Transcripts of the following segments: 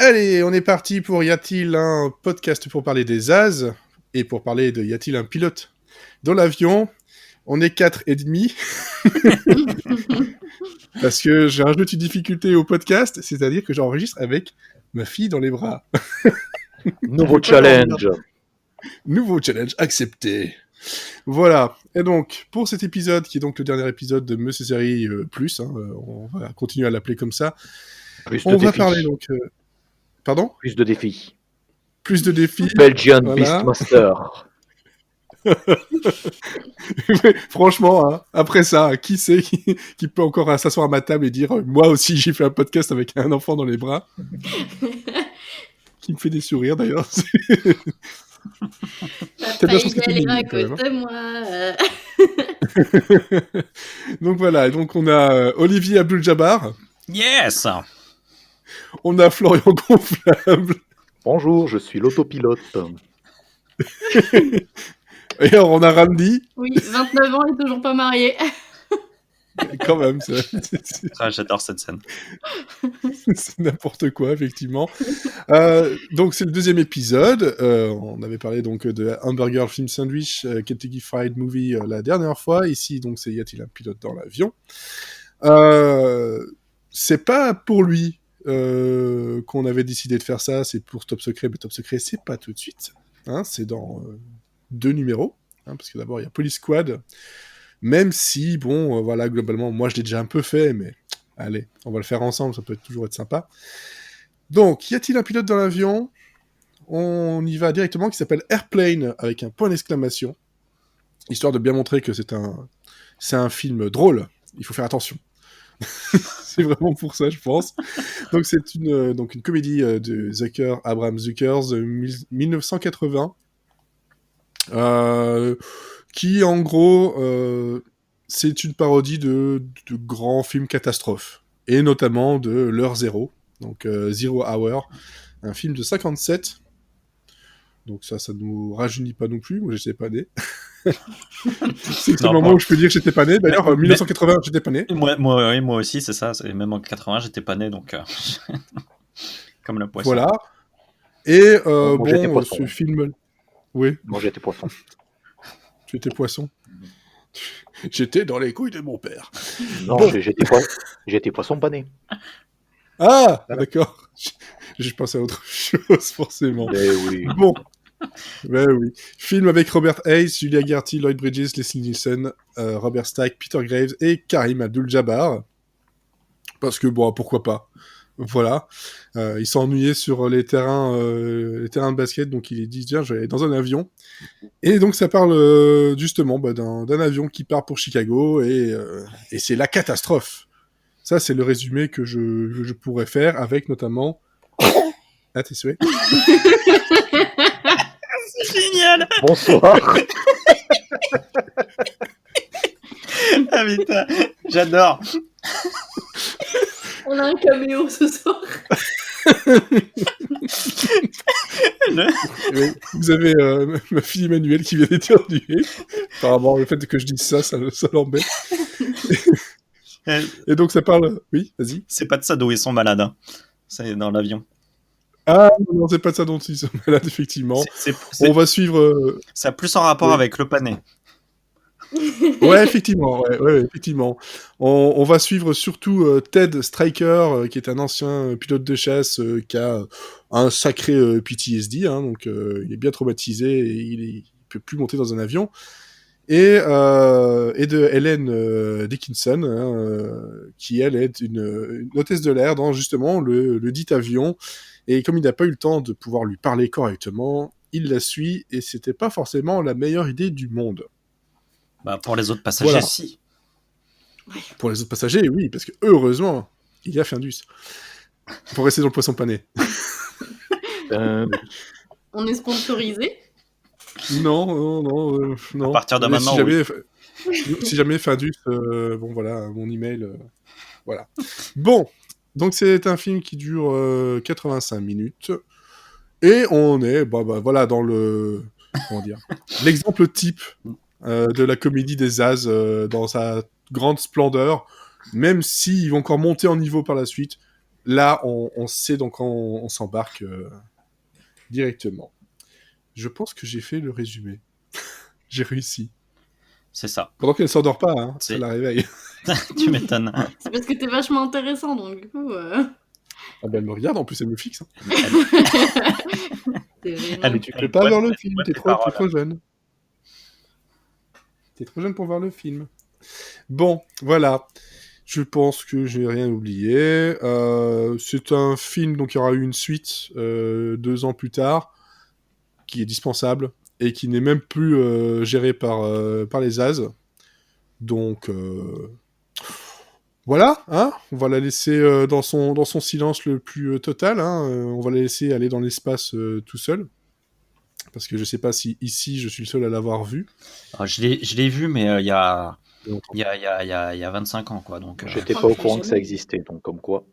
Allez, on est parti pour Y a-t-il un podcast pour parler des As et pour parler de Y a-t-il un pilote dans l'avion. On est 4 et demi parce que j'ai rajouté une difficulté au podcast, c'est-à-dire que j'enregistre avec ma fille dans les bras. Nouveau challenge. Nouveau challenge accepté. Voilà. Et donc, pour cet épisode, qui est donc le dernier épisode de Monsieur Série Plus, on va continuer à l'appeler comme ça. On va parler donc... Pardon ? Plus de défis. Plus de défis. Belgian Beastmaster. Franchement, hein, après ça, qui c'est qui peut encore s'asseoir à ma table et dire moi aussi j'ai fait un podcast avec un enfant dans les bras qui me fait des sourires d'ailleurs. T'as bien y aller à côté de moi. Donc voilà, donc on a Olivier Abdul-Jabbar. Yes. On a Florian Gonflable. Bonjour, je suis l'autopilote. Et alors, on a Randy. Oui, 29 ans et toujours pas marié. Quand même, ça. J'adore cette scène. C'est n'importe quoi, effectivement. Donc, c'est le deuxième épisode. On avait parlé donc de Hamburger Film Sandwich, Kentucky Fried Movie la dernière fois. Ici, donc, c'est Y a-t-il un pilote dans l'avion ? C'est pas pour lui qu'on avait décidé de faire ça. C'est pour Top Secret, mais Top Secret, c'est pas tout de suite. Hein, c'est dans 2 numéros. Hein, parce que d'abord, il y a Police Squad. Même si, bon, voilà, globalement, moi, je l'ai déjà un peu fait, mais allez, on va le faire ensemble, ça peut toujours être sympa. Donc, y a-t-il un pilote dans l'avion ? On y va directement, qui s'appelle Airplane, avec un point d'exclamation, histoire de bien montrer que c'est un film drôle. Il faut faire attention. C'est vraiment pour ça, je pense. Donc, c'est une comédie de Abraham Zucker de 1980, qui, en gros, c'est une parodie de grands films catastrophes, et notamment de l'heure zéro, donc Zero Hour, un film de 57. Donc ça nous rajeunit pas non plus, moi j'étais pas né. C'est le moment où je peux dire que j'étais pas né. D'ailleurs, 1980, j'étais pas né. Moi aussi, c'est ça. Même en 80, j'étais pas né, donc comme la poisson. Voilà. Et bon, ce film... Oui. Moi j'étais poisson. Tu étais poisson. J'étais dans les couilles de mon père. Non, bon. j'étais poisson pané. Ah, voilà. D'accord. Je pensais à autre chose, forcément. Mais oui. Bon. Ben oui. Film avec Robert Hayes, Julia Gertie, Lloyd Bridges, Leslie Nielsen, Robert Stack, Peter Graves et Karim Abdul-Jabbar. Parce que, bon, pourquoi pas. Voilà. Il s'est ennuyé sur les terrains de basket, donc il est dit, tiens, je vais aller dans un avion. Et donc ça parle justement d'un avion qui part pour Chicago, et c'est la catastrophe. Ça, c'est le résumé que je pourrais faire, avec notamment... Ah, tes souhaits. C'est génial. Bonsoir. Ah putain, j'adore. On a un caméo ce soir. Vous avez ma fille Emmanuelle qui vient d'éternuer. Apparemment, le fait que je dise ça l'embête. Et donc ça parle... Oui, vas-y. C'est pas de ça d'où ils sont malades. Hein. C'est dans l'avion. Ah non, c'est pas de ça dont ils sont malades, effectivement. On va suivre... Ça a plus en rapport avec le pané. Ouais, effectivement. Ouais, effectivement. On va suivre surtout Ted Striker, qui est un ancien pilote de chasse qui a un sacré PTSD, hein, donc il est bien traumatisé et il peut plus monter dans un avion. Et de Helen Dickinson, hein, qui elle est une hôtesse de l'air dans justement le dit avion. Et comme il n'a pas eu le temps de pouvoir lui parler correctement, il la suit, et c'était pas forcément la meilleure idée du monde. Bah pour les autres passagers, voilà. Si. Pour les autres passagers, oui, parce que heureusement, il y a Findus. Pour rester dans le poisson pané. On est sponsorisé ? Non. À partir de maintenant, si jamais Findus, bon voilà, mon email, voilà. Bon. Donc c'est un film qui dure 85 minutes, et on est voilà, dans l'exemple type de la comédie des As dans sa grande splendeur, même s'ils vont encore monter en niveau par la suite. là, on sait, donc on s'embarque directement. Je pense que j'ai fait le résumé. J'ai réussi. C'est ça. Pendant qu'elle s'endort pas, hein, ça C'est- la réveille. Tu m'étonnes. C'est parce que t'es vachement intéressant, donc du coup. Ah ben, elle me regarde, en plus elle me fixe. Hein. T'es gênant. Elle Tu est peux pas voir le film, ouais, t'es tes trop paroles. jeune. T'es trop jeune pour voir le film. Bon, voilà. Je pense que j'ai rien oublié. C'est un film, donc il y aura eu une suite 2 ans plus tard, qui est dispensable et qui n'est même plus géré par les As. Donc voilà, hein, on va la laisser dans son silence le plus total. Hein, on va la laisser aller dans l'espace tout seul. Parce que je sais pas si ici je suis le seul à l'avoir vu. Je l'ai vu, mais il y a 25 ans, quoi. Donc, J'étais crois pas au que courant que ça jamais. existait, donc comme quoi.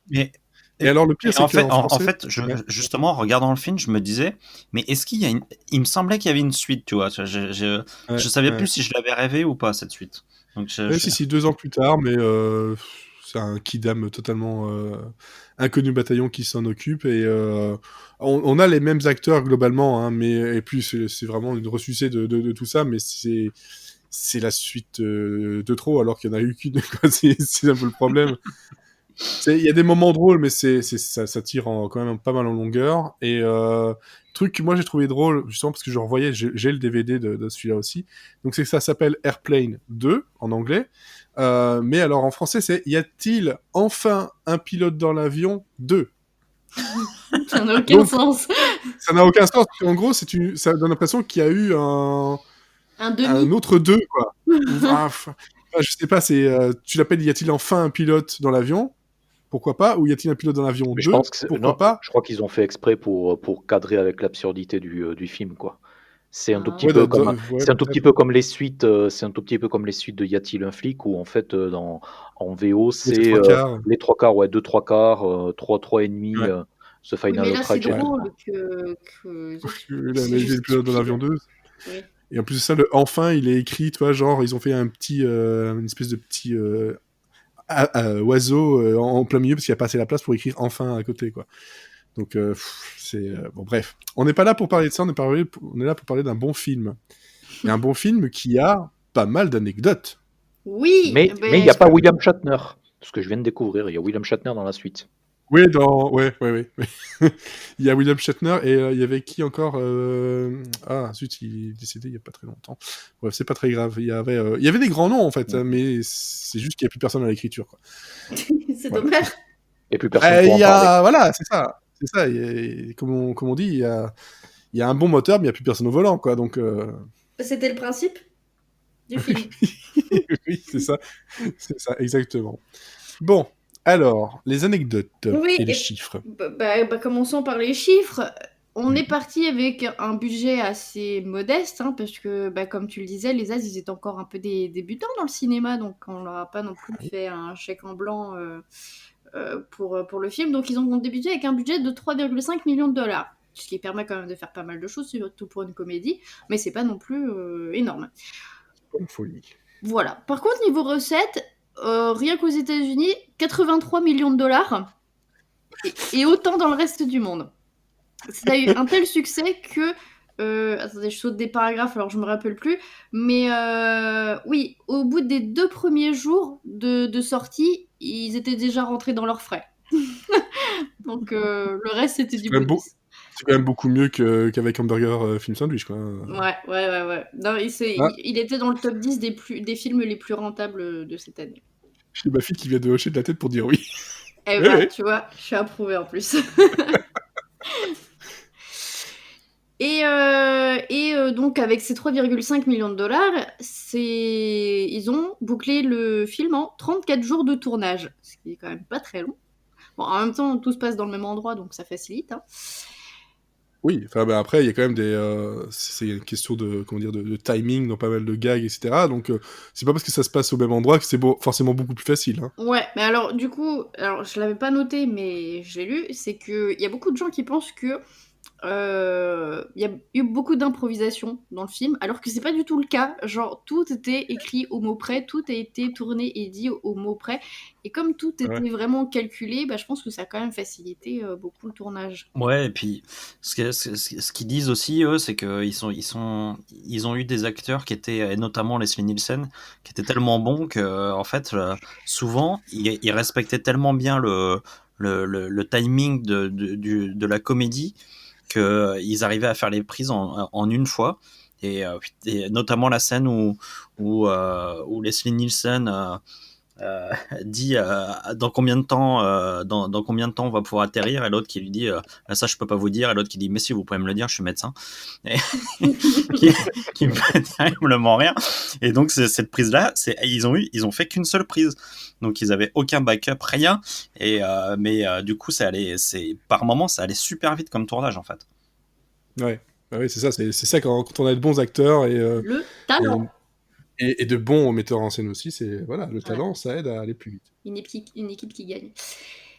Mais Et alors le pire, Et c'est en fait, qu'en en français... fait, justement, en regardant le film, je me disais, mais est-ce qu'il y a une... Il me semblait qu'il y avait une suite, tu vois. Je savais plus si je l'avais rêvé ou pas, cette suite. Donc, si, 2 ans plus tard, mais c'est un kidam totalement inconnu au bataillon qui s'en occupe, et on a les mêmes acteurs globalement, hein, mais et puis c'est vraiment une ressucée de tout ça, mais c'est la suite de trop, alors qu'il y en a eu qu'une, quoi. C'est un peu le problème. Il y a des moments drôles, mais ça tire quand même pas mal en longueur. Et truc que moi j'ai trouvé drôle, justement parce que je revoyais, j'ai le DVD de celui-là aussi. Donc c'est que ça s'appelle Airplane 2 en anglais. Mais alors en français, c'est Y a-t-il enfin un pilote dans l'avion 2 ? Ça n'a aucun Donc, sens. Ça n'a aucun sens. En gros, ça donne l'impression qu'il y a eu Un demi. un autre 2, quoi. Je sais pas, tu l'appelles Y a-t-il enfin un pilote dans l'avion ? Pourquoi pas? Ou y a-t-il un pilote dans l'avion Mais 2? je pense que Pourquoi non, pas? je crois qu'ils ont fait exprès pour cadrer avec l'absurdité du film, quoi. C'est un tout petit Ouais, peu comme ouais, c'est un tout petit peu comme les suites, c'est un tout petit peu comme les suites de Y a-t-il un flic où en fait en VO Les c'est 3 quarts. les 3/4, ouais, 2/3, 3 et demi, Ouais. ce Oui, Final mais là, c'est Tragic. drôle que... Là, c'est j'ai le juste pilote dans l'avion stupide. 2. Oui. Et en plus de ça, le enfin, il est écrit, tu vois, genre, ils ont fait une espèce de petit oiseau en plein milieu parce qu'il n'y a pas assez la place pour écrire enfin à côté, quoi. Donc, bon, bref. On n'est pas là pour parler de ça, on est là pour parler d'un bon film. Et un bon film qui a pas mal d'anecdotes. Oui, Mais ben, il n'y a pas William Shatner, ce que je viens de découvrir, il y a William Shatner dans la suite. Oui, ouais. Il y a William Shatner et il y avait qui encore Ah, zut, il est décédé il y a pas très longtemps. Bref, c'est pas très grave. Il y avait des grands noms en fait, hein, mais c'est juste qu'il y a plus personne à l'écriture, quoi. c'est Voilà. dommage. Et plus personne pour en parler. Voilà, c'est ça. Comme on dit, il y a un bon moteur, mais il y a plus personne au volant, quoi. Donc C'était le principe du film. oui, c'est ça, exactement. Bon, alors les anecdotes Oui, et les et- chiffres. Commençons par les chiffres. On Mhm. est parti avec un budget assez modeste, hein, parce que, comme tu le disais, les As, ils étaient encore un peu des débutants dans le cinéma, donc on leur a pas non plus fait un chèque en blanc pour le film. Donc ils ont débuté avec un budget de 3,5 millions de dollars, ce qui permet quand même de faire pas mal de choses, surtout pour une comédie, mais c'est pas non plus énorme. Pas une folie. Voilà. Par contre, niveau recettes, rien qu'aux États-Unis, 83 millions de dollars et autant dans le reste du monde. Ça a eu un tel succès que. Attendez, je saute des paragraphes, alors je me rappelle plus. Mais oui, au bout des 2 premiers jours de sortie, ils étaient déjà rentrés dans leurs frais. Donc le reste, c'était du quand même bonus. C'est quand même beaucoup mieux qu'avec Hamburger Film Sandwich, quoi. Ouais. Non, il était dans le top 10 des films les plus rentables de cette année. J'ai ma fille qui vient de hocher de la tête pour dire oui. Eh Oui, ben, oui. tu vois, je suis approuvée en plus. Et donc, avec ces 3,5 millions de dollars, ils ont bouclé le film en 34 jours de tournage, ce qui est quand même pas très long. Bon, en même temps, tout se passe dans le même endroit, donc ça facilite. Hein. Oui, enfin, après, il y a quand même c'est une question de timing dans pas mal de gags, etc. Donc, c'est pas parce que ça se passe au même endroit que c'est forcément beaucoup plus facile. Hein. Ouais, mais alors, du coup, je l'avais pas noté, mais je l'ai lu, c'est qu'il y a beaucoup de gens qui pensent que y a eu beaucoup d'improvisation dans le film, alors que c'est pas du tout le cas. Genre, tout était écrit au mot près, tout a été tourné et dit au mot près. Et comme tout était vraiment calculé, je pense que ça a quand même facilité beaucoup le tournage. Ouais, et puis ce qu'ils disent aussi, eux, c'est qu'ils ont eu des acteurs qui étaient, et notamment Leslie Nielsen, qui étaient tellement bons que, en fait, souvent, ils respectaient tellement bien le timing de la comédie qu'ils arrivaient à faire les prises en une fois. Et notamment la scène où Leslie Nielsen dit dans combien de temps dans combien de temps on va pouvoir atterrir, et l'autre qui lui dit ça je peux pas vous dire, et l'autre qui dit mais si vous pouvez me le dire, je suis médecin, et qui me fait terriblement rire. Et donc cette prise là, ils ont fait qu'une seule prise, donc ils avaient aucun backup, rien, et mais du coup par moment ça allait super vite comme tournage en fait. Ouais, oui, c'est ça quand on a de bons acteurs et le talent. Et de bons metteurs en scène aussi, c'est le talent, ça aide à aller plus vite. Une équipe qui gagne.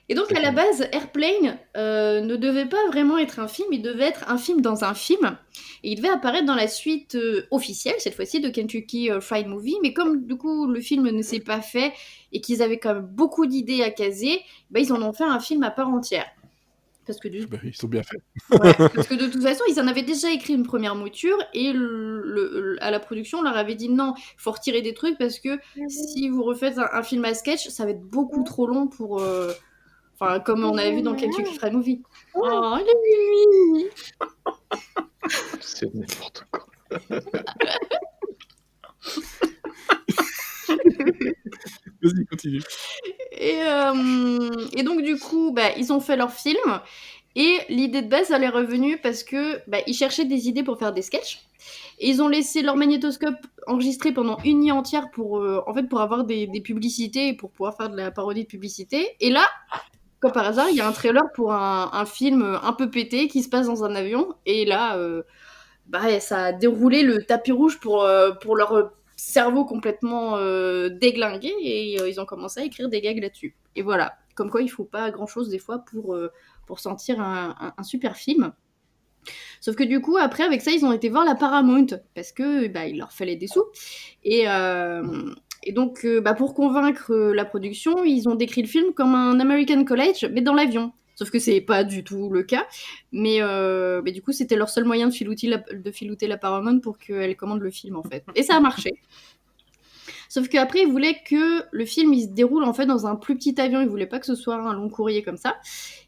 Et donc à la base, Airplane ne devait pas vraiment être un film, il devait être un film dans un film, et il devait apparaître dans la suite officielle, cette fois-ci, de Kentucky Fried Movie, mais comme du coup le film ne s'est pas fait, et qu'ils avaient quand même beaucoup d'idées à caser, ils en ont fait un film à part entière. Parce que ils sont bien faits. Ouais, parce que de toute façon, ils en avaient déjà écrit une première mouture, et à la production, on leur avait dit non, il faut retirer des trucs, parce que si vous refaites un film à sketch, ça va être beaucoup trop long pour... Enfin, comme on avait vu dans Kentucky Fried Movie. Oh, Mimi. C'est n'importe quoi. Vas-y, continue. Et donc, du coup, ils ont fait leur film. Et l'idée de base, elle est revenue parce que ils cherchaient des idées pour faire des sketchs. Et ils ont laissé leur magnétoscope enregistrer pendant une nuit entière pour avoir des publicités et pour pouvoir faire de la parodie de publicité. Et là, comme par hasard, il y a un trailer pour un film un peu pété qui se passe dans un avion. Et là, ça a déroulé le tapis rouge pour leur cerveau complètement déglingué. Et ils ont commencé à écrire des gags là-dessus. Et voilà. Comme quoi, il faut pas grand-chose des fois pour sentir un super film. Sauf que du coup, après, avec ça, ils ont été voir la Paramount parce que il leur fallait des sous. Et donc, pour convaincre la production, ils ont décrit le film comme un American College, mais dans l'avion. Sauf que c'est pas du tout le cas. Mais du coup, c'était leur seul moyen de filouter la Paramount pour qu'elle commande le film, en fait. Et ça a marché. Sauf qu'après, ils voulaient que le film il se déroule en fait dans un plus petit avion. Ils voulaient pas que ce soit un long courrier comme ça.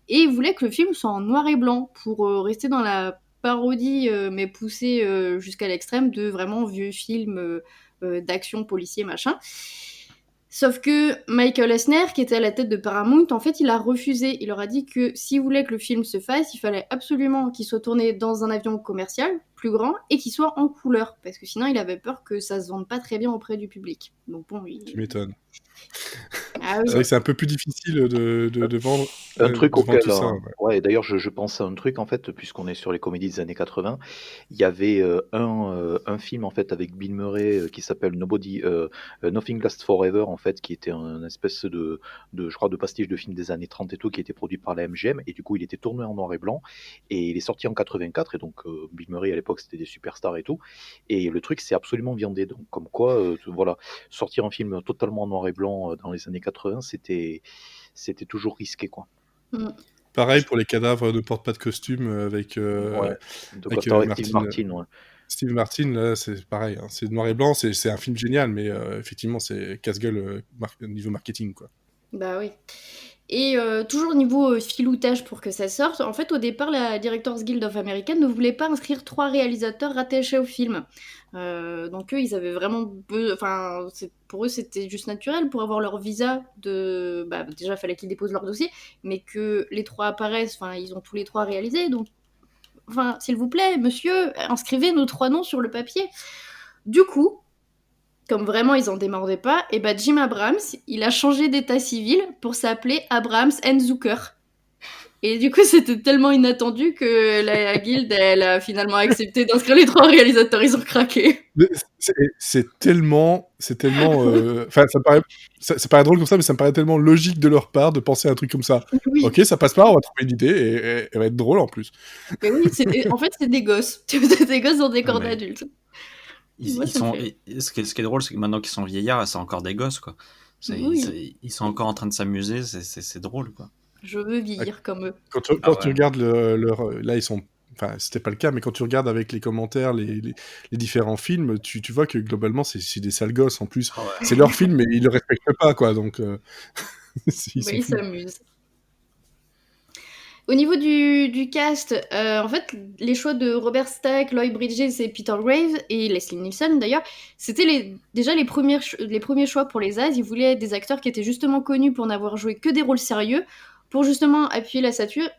Et ils voulaient que le film soit en noir et blanc pour rester dans la parodie, mais poussée jusqu'à l'extrême de vraiment vieux films d'action policier machin. Sauf que Michael Eisner, qui était à la tête de Paramount, en fait, il a refusé. Il leur a dit que s'il voulait que le film se fasse, il fallait absolument qu'il soit tourné dans un avion commercial, plus grand, et qu'il soit en couleur. Parce que sinon, il avait peur que ça se vende pas très bien auprès du public. Donc bon, Tu m'étonnes. Ah oui. C'est vrai que c'est un peu plus difficile de vendre un truc auquel tout ça. ouais, d'ailleurs je pense à un truc en fait, puisqu'on est sur les comédies des années 80, il y avait un film en fait avec Bill Murray qui s'appelle Nothing Lasts Forever en fait, qui était un espèce de je crois de pastiche de film des années 30 et tout, qui était produit par la MGM, et du coup il était tourné en noir et blanc, et il est sorti en 84, et donc Bill Murray à l'époque c'était des superstars et tout, et le truc c'est absolument viandé, donc comme quoi voilà, sortir un film totalement en noir et blanc dans les années 80, c'était toujours risqué, quoi. Pareil pour les cadavres ne portent pas de costume avec Steve Martin, ouais. Steve Martin, là, c'est pareil, hein. C'est noir et blanc, c'est un film génial, mais effectivement, c'est casse-gueule niveau marketing, quoi. Bah oui. Et toujours au niveau filoutage pour que ça sorte, en fait, au départ, la Directors Guild of America ne voulait pas inscrire 3 réalisateurs rattachés au film. Donc eux, ils avaient vraiment... pour eux, c'était juste naturel pour avoir leur visa de... déjà, il fallait qu'ils déposent leur dossier, mais que les 3 apparaissent, ils ont tous les 3 réalisés, donc... s'il vous plaît, monsieur, inscrivez nos 3 noms sur le papier. Du coup... Comme vraiment ils en démordaient pas, et Jim Abrams, il a changé d'état civil pour s'appeler Abrams and Zucker. Et du coup, c'était tellement inattendu que la guilde, elle a finalement accepté d'inscrire les 3 réalisateurs. Ils ont craqué. Mais c'est tellement, enfin, ça paraît drôle comme ça, mais ça me paraît tellement logique de leur part de penser à un truc comme ça. Oui, Ok, ça passe pas, on va trouver une idée et elle va être drôle en plus. mais oui, en fait, c'est des gosses. C'est des gosses dans des corps mais- d'adultes. Ils, Moi, ils ça me sont, fait. ce qui est drôle, c'est que maintenant qu'ils sont vieillards, c'est encore des gosses, quoi. Oui, Ils sont encore en train de s'amuser, c'est drôle, quoi. je veux vieillir comme eux. Quand tu Ah ouais. regardes là, ils sont. Enfin, c'était pas le cas, mais quand tu regardes avec les commentaires, les différents films, tu vois que globalement, c'est des sales gosses en plus. Ah ouais. C'est leur film, mais ils le respectent pas, quoi. Donc, ils Bah, s'en ils foutent. s'amusent. Au niveau du cast, en fait, les choix de Robert Stack, Lloyd Bridges et Peter Graves, et Leslie Nielsen d'ailleurs, c'était déjà les premiers choix pour les As. Ils voulaient des acteurs qui étaient justement connus pour n'avoir joué que des rôles sérieux, pour justement appuyer la satire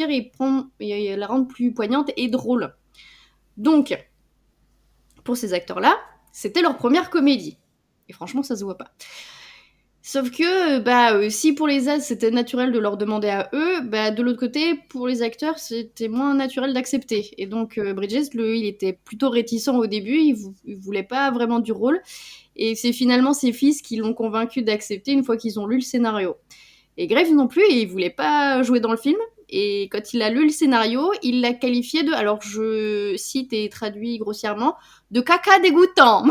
et la rendre plus poignante et drôle. Donc, pour ces acteurs-là, c'était leur première comédie. Et franchement, ça se voit pas. Sauf que, si pour les As c'était naturel de leur demander à eux, de l'autre côté, pour les acteurs, c'était moins naturel d'accepter. Et donc Bridges, il était plutôt réticent au début, il voulait pas vraiment du rôle. Et c'est finalement ses fils qui l'ont convaincu d'accepter une fois qu'ils ont lu le scénario. Et Graves non plus, il voulait pas jouer dans le film. Et quand il a lu le scénario, il l'a qualifié de, alors je cite et traduis grossièrement, de caca dégoûtant.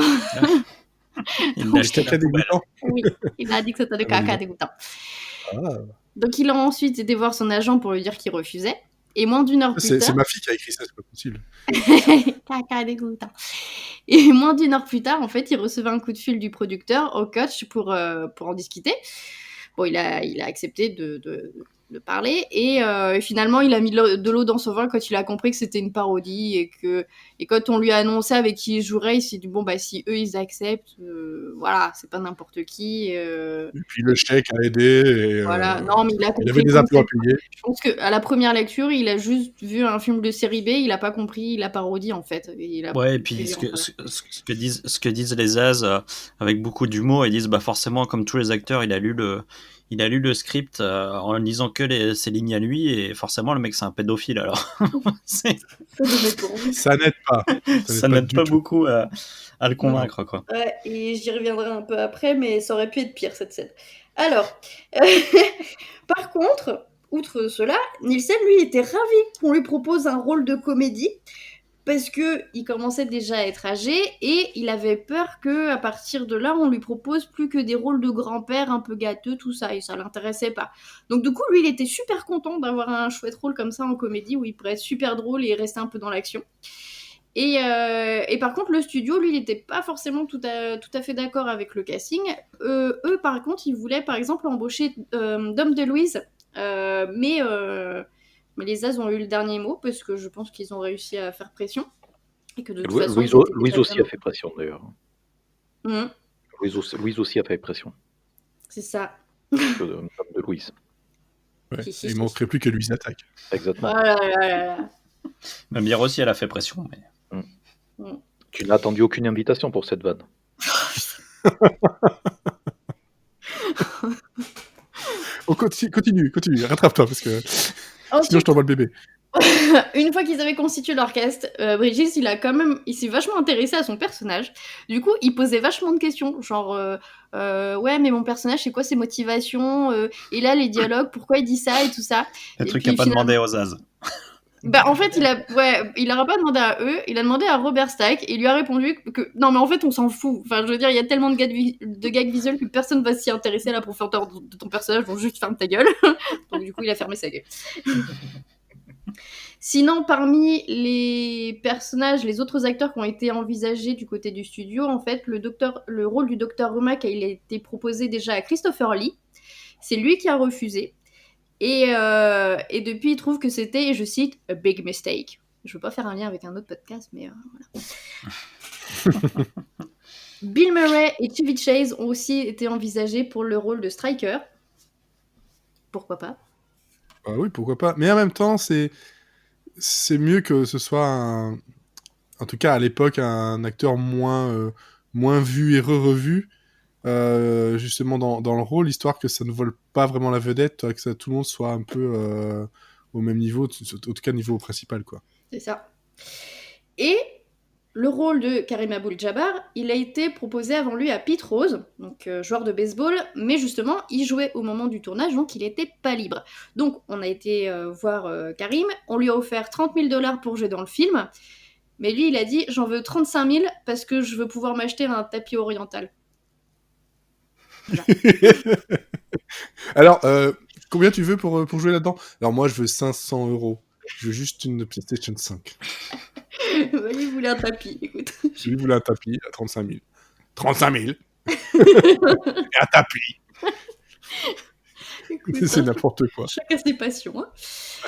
Il Donc, l'a jeté à la poubelle. dégoûtant. Oui, il a dit que c'était de caca dégoûtant. Ah. Donc il a ensuite été voir son agent pour lui dire qu'il refusait. Et moins d'une heure plus C'est tard... ma fille qui a écrit ça, c'est pas possible. Caca dégoûtant. Et moins d'une heure plus tard, en fait, il recevait un coup de fil du producteur au coach pour en discuter. Bon, il a accepté de parler et finalement il a mis de l'eau dans son vin quand il a compris que c'était une parodie et quand on lui a annoncé avec qui il jouerait, il s'est dit bon si eux ils acceptent, voilà, c'est pas n'importe qui. Et puis le chèque a aidé. Et, Voilà, non mais il a compris. il avait des impôts à payer. Je pense qu'à la première lecture, il a juste vu un film de série B, il a pas compris la parodie en fait. Ouais, et puis ce que disent les As avec beaucoup d'humour, ils disent forcément comme tous les acteurs, il a lu le script en lisant que ses lignes à lui et forcément le mec c'est un pédophile alors. Ça n'aide pas. Ça n'aide pas beaucoup à le convaincre quoi. Ouais, et j'y reviendrai un peu après, mais ça aurait pu être pire cette scène. Alors, par contre, outre cela, Nielsen lui était ravi qu'on lui propose un rôle de comédie parce que il commençait déjà à être âgé et il avait peur que à partir de là on lui propose plus que des rôles de grand-père un peu gâteux, tout ça, et ça l'intéressait pas. Donc du coup lui il était super content d'avoir un chouette rôle comme ça en comédie où il pourrait être super drôle et rester un peu dans l'action. Et par contre le studio lui il n'était pas forcément tout à fait d'accord avec le casting. Eux par contre ils voulaient par exemple embaucher Dom DeLuise, mais les As ont eu le dernier mot parce que je pense qu'ils ont réussi à faire pression. Et que de toute façon, Louise aussi a fait pression d'ailleurs. Mmh. Louise aussi a fait pression. C'est ça. De Louise. Ouais. Il ne manquerait plus que Louise attaque. Exactement. Oh là là là là. Même hier aussi elle a fait pression. Mais... Tu n'as attendu aucune invitation pour cette vanne. On continue, rattrape-toi parce que sinon je t'envoie le bébé. Une fois qu'ils avaient constitué leur cast, Bridges, il s'est vachement intéressé à son personnage. Du coup, il posait vachement de questions, genre ouais, mais mon personnage, c'est quoi ses motivations, et là les dialogues, pourquoi il dit ça et tout ça. Le truc qu'il n'a pas demandé aux As. En fait, il n'aura pas demandé à eux, il a demandé à Robert Stack et il lui a répondu que non, mais en fait, on s'en fout. Enfin, je veux dire, il y a tellement de gags visuels que personne va s'y intéresser à la profondeur de ton personnage, donc juste ferme ta gueule. Donc, du coup, il a fermé sa gueule. Sinon, parmi les personnages, les autres acteurs qui ont été envisagés du côté du studio, en fait, le rôle du Dr. Rumack, il a été proposé déjà à Christopher Lee. C'est lui qui a refusé. Et depuis, il trouve que c'était, et je cite, a big mistake. Je veux pas faire un lien avec un autre podcast, mais voilà. Bill Murray et Chevy Chase ont aussi été envisagés pour le rôle de Stryker. Pourquoi pas? Ah oui, pourquoi pas. Mais en même temps, c'est mieux que ce soit en tout cas à l'époque, un acteur moins vu et revu. Justement dans le rôle, histoire que ça ne vole pas vraiment la vedette, que tout le monde soit un peu au même niveau, en tout cas niveau principal, quoi. C'est ça. Et le rôle de Karim Abdul-Jabbar, il a été proposé avant lui à Pete Rose, donc joueur de baseball, mais justement, il jouait au moment du tournage, donc il n'était pas libre. Donc, on a été voir Karim, on lui a offert $30,000 pour jouer dans le film, mais lui, il a dit « J'en veux 35 000 parce que je veux pouvoir m'acheter un tapis oriental. » Alors, combien tu veux pour jouer là-dedans? Alors moi, je veux 500 €. Je veux juste une PlayStation 5. Il voulait un tapis, écoute. Je lui voulais un tapis à 35 000. 35 000 Et un tapis. Écoute, C'est n'importe quoi. chacun ses passions. Hein.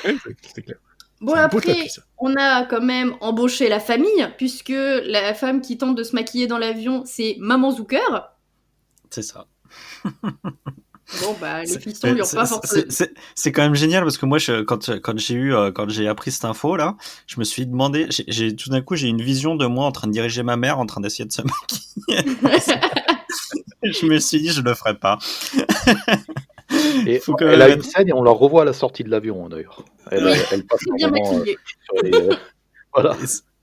Ouais, c'est clair. Bon, C'est un beau après, tapis, ça. on a quand même embauché la famille, puisque la femme qui tente de se maquiller dans l'avion, c'est Maman Zucker. C'est ça. Bon, bah, les fistons lui ont pas forcément... C'est quand même génial parce que moi, quand j'ai appris cette info là, je me suis demandé, tout d'un coup, j'ai une vision de moi en train de diriger ma mère, en train d'essayer de se maquiller. Je me suis dit, je le ferai pas. Et elle a une scène et on la revoit à la sortie de l'avion, d'ailleurs. Elle passe bien maquillée. sur les... voilà.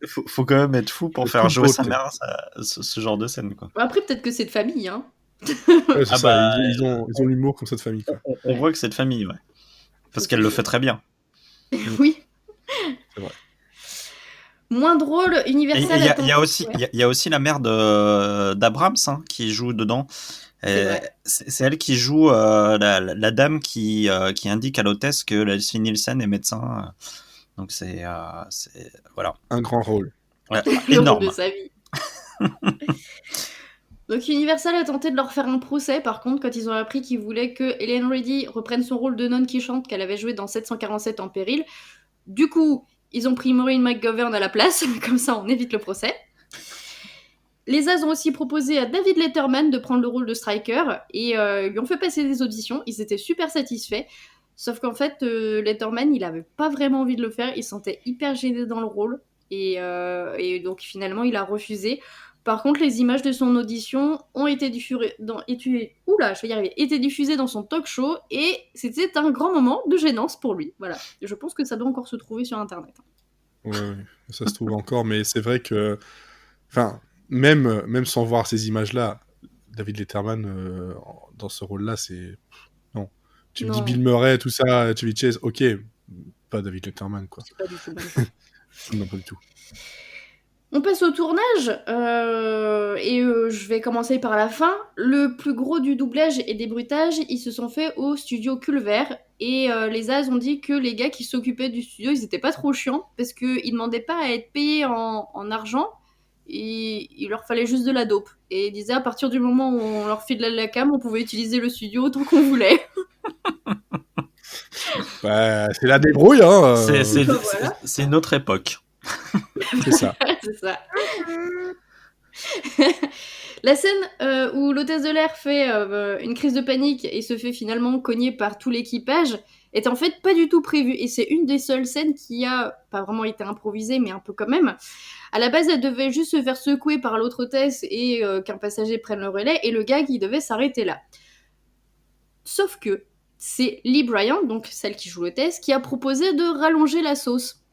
Faut quand même être fou pour faire jouer sa mère ce genre de scène, quoi. Après, peut-être que c'est de famille, hein. Ouais, c'est ça. Ils ont l'humour comme ça de famille, quoi. On voit que c'est de famille, ouais. Parce qu'elle le fait très bien. Oui. C'est vrai. Moins drôle, Universal... Il y a aussi la mère d'Abrams qui joue dedans. C'est elle qui joue la dame qui indique à l'hôtesse que Leslie Nielsen est médecin. Donc c'est voilà. Un grand rôle. Ouais, le énorme. rôle de sa vie. Donc Universal a tenté de leur faire un procès, par contre, quand ils ont appris qu'ils voulaient que Ellen Reddy reprenne son rôle de nonne qui chante qu'elle avait joué dans 747 en péril. Du coup, ils ont pris Maureen McGovern à la place, comme ça on évite le procès. Les As ont aussi proposé à David Letterman de prendre le rôle de Stryker et lui ont fait passer des auditions. Ils étaient super satisfaits. Sauf qu'en fait, Letterman, il avait pas vraiment envie de le faire. Il se sentait hyper gêné dans le rôle. Et donc finalement, il a refusé. Par contre, les images de son audition ont été diffusées dans son talk show. Et c'était un grand moment de gênance pour lui. Voilà. Je pense que ça doit encore se trouver sur Internet. Ouais, ça se trouve encore. Mais c'est vrai que... Enfin... Même sans voir ces images-là, David Letterman, dans ce rôle-là, c'est... Non. Tu me dis Bill Murray, tout ça, Chevy Chase, ok, pas David Letterman, quoi. C'est pas du tout bon. Non, pas du tout. On passe au tournage, je vais commencer par la fin. Le plus gros du doublage et des bruitages, ils se sont faits au studio Culver, et les As ont dit que les gars qui s'occupaient du studio, ils étaient pas trop chiants, parce qu'ils demandaient pas à être payés en argent, et il leur fallait juste de la dope. Et ils disaient à partir du moment où on leur filait de la cam, on pouvait utiliser le studio autant qu'on voulait. Bah, c'est la débrouille, hein. C'est une autre époque. C'est ça. C'est ça. La scène où l'hôtesse de l'air fait une crise de panique et se fait finalement cogner par tout l'équipage est en fait pas du tout prévue. Et c'est une des seules scènes qui a pas vraiment été improvisée, mais un peu quand même. À la base, elle devait juste se faire secouer par l'autre hôtesse et qu'un passager prenne le relais, et le gag, il devait s'arrêter là. Sauf que c'est Lee Bryant, donc celle qui joue l'hôtesse, qui a proposé de rallonger la sauce.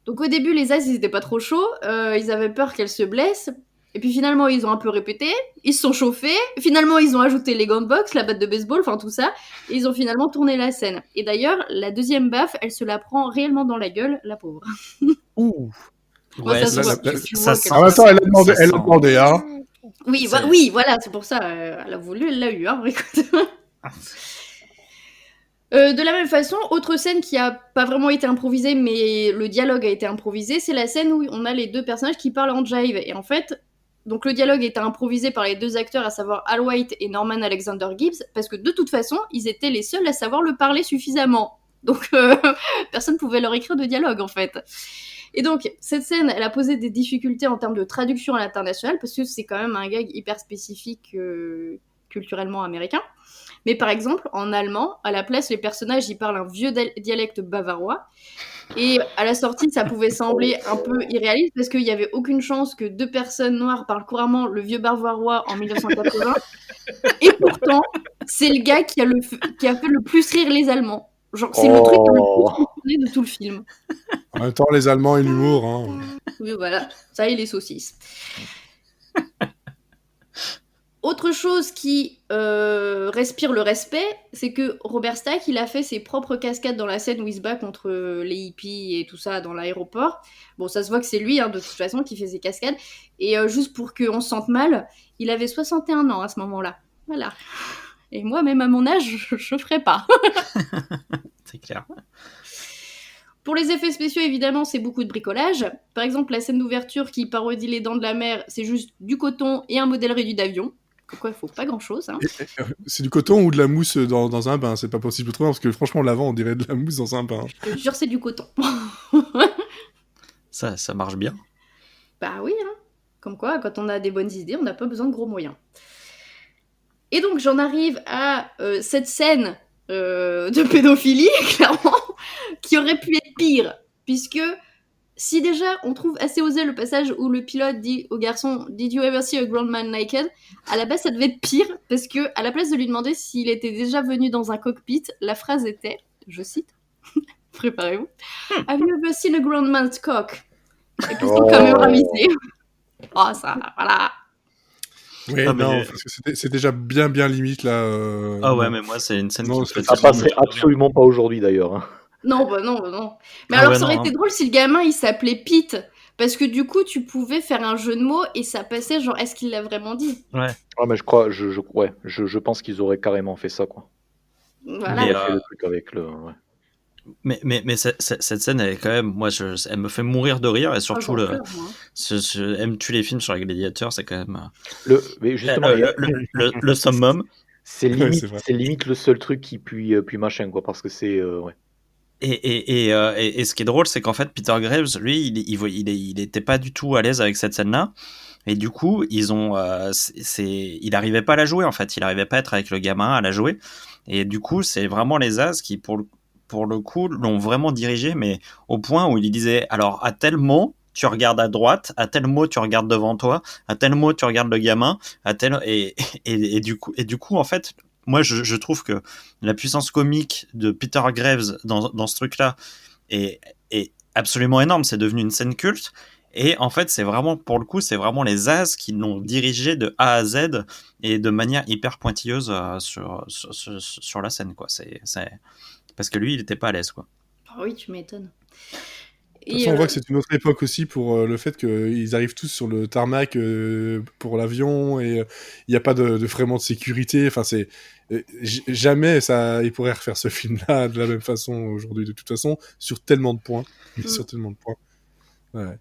Donc au début, les As, ils étaient pas trop chauds, ils avaient peur qu'elle se blesse, et puis finalement, ils ont un peu répété, ils se sont chauffés, finalement, ils ont ajouté les gants de boxe, la batte de baseball, enfin tout ça, et ils ont finalement tourné la scène. Et d'ailleurs, la deuxième baffe, elle se la prend réellement dans la gueule, la pauvre. Ouh. Ouais, ça sent. En même temps, elle a demandé, hein. Oui, voilà, c'est pour ça, elle a voulu, elle l'a eu, hein, écoute. De la même façon, autre scène qui a pas vraiment été improvisée, mais le dialogue a été improvisé, c'est la scène où on a les deux personnages qui parlent en jive. Et en fait, donc le dialogue était improvisé par les deux acteurs, à savoir Al White et Norman Alexander Gibbs, parce que de toute façon, ils étaient les seuls à savoir le parler suffisamment. Donc personne pouvait leur écrire de dialogue, en fait. Et donc, cette scène, elle a posé des difficultés en termes de traduction à l'international, parce que c'est quand même un gag hyper spécifique culturellement américain. Mais par exemple, en allemand, à la place, les personnages, ils parlent un vieux dialecte bavarois. Et à la sortie, ça pouvait sembler un peu irréaliste, parce qu'il n'y avait aucune chance que deux personnes noires parlent couramment le vieux bavarois en 1980. Et pourtant, c'est le gars qui a fait le plus rire les Allemands. Genre, c'est le truc le plus Oh. fonctionné de tout le film. En même temps, les Allemands et l'humour. Hein. Oui, voilà, ça et les saucisses. Autre chose qui respire le respect, c'est que Robert Stack, il a fait ses propres cascades dans la scène où il se bat contre les hippies et tout ça dans l'aéroport. Bon, ça se voit que c'est lui, hein, de toute façon, qui fait ses cascades. Et juste pour qu'on se sente mal, il avait 61 ans à ce moment-là. Voilà. Et moi, même à mon âge, je ferais pas. C'est clair. Pour les effets spéciaux, évidemment, c'est beaucoup de bricolage. Par exemple, la scène d'ouverture qui parodie les dents de la mer, c'est juste du coton et un modèle réduit d'avion. Quoi, il faut pas grand-chose. Hein. C'est du coton ou de la mousse dans un bain, c'est pas possible autrement, parce que franchement, l'avant, on dirait de la mousse dans un bain. Je te jure, c'est du coton. Ça marche bien. Bah oui, hein. Comme quoi, quand on a des bonnes idées, on n'a pas besoin de gros moyens. Et donc, j'en arrive à cette scène de pédophilie, clairement, qui aurait pu être pire, puisque si déjà on trouve assez osé le passage où le pilote dit au garçon « Did you ever see a grown man naked ?» À la base, ça devait être pire, parce que à la place de lui demander s'il était déjà venu dans un cockpit, la phrase était, je cite, préparez-vous, « Have you ever seen a grown man's cock ?» Et puis ils sont quand même ravisés. Oh, ça, voilà. Oui, Ah, mais- non, parce que c'est déjà bien limite là. Ah ouais, non. mais moi, c'est une scène Non, qui me ça fait Ça tellement passerait rire. absolument pas aujourd'hui d'ailleurs. Hein. Non, bah non, bah non. Mais Ah alors, ouais, ça aurait non, été hein. drôle si le gamin, il s'appelait Pete. Parce que du coup, tu pouvais faire un jeu de mots et ça passait genre, est-ce qu'il l'a vraiment dit? Ouais. Ouais, mais je crois, je pense qu'ils auraient carrément fait ça, quoi. Voilà. Ils Mais, auraient fait le truc avec le. Ouais. Mais cette scène, elle est quand même, moi, elle me fait mourir de rire et Ah, surtout, j'en pleure, moi. aimes-tu les films sur les gladiateurs, c'est quand même Mais justement, le summum. c'est Ouais, limite, c'est vrai. c'est limite le seul truc qui puis machin, quoi, parce que c'est. Ouais. Et ce qui est drôle, c'est qu'en fait, Peter Graves, lui, il était pas du tout à l'aise avec cette scène-là. Et du coup, il arrivait pas à la jouer, en fait. Il arrivait pas à être avec le gamin, à la jouer. Et du coup, c'est vraiment les As qui, pour le coup, l'ont vraiment dirigé, mais au point où il disait, alors, à tel mot, tu regardes à droite, à tel mot, tu regardes devant toi, à tel mot, tu regardes le gamin, et du coup, en fait, moi, je trouve que la puissance comique de Peter Graves dans ce truc-là est absolument énorme. C'est devenu une scène culte. Et en fait, c'est vraiment, pour le coup, c'est vraiment les As qui l'ont dirigé de A à Z et de manière hyper pointilleuse sur la scène, quoi. Parce que lui, il était pas à l'aise, quoi. Oh oui, tu m'étonnes. De toute façon, on voit que c'est une autre époque aussi pour le fait qu'ils arrivent tous sur le tarmac pour l'avion et il n'y a pas de vraiment de sécurité. Enfin, c'est jamais ça. Ils pourraient refaire ce film-là de la même façon aujourd'hui. De toute façon, sur tellement de points, sur tellement de points. Ouais.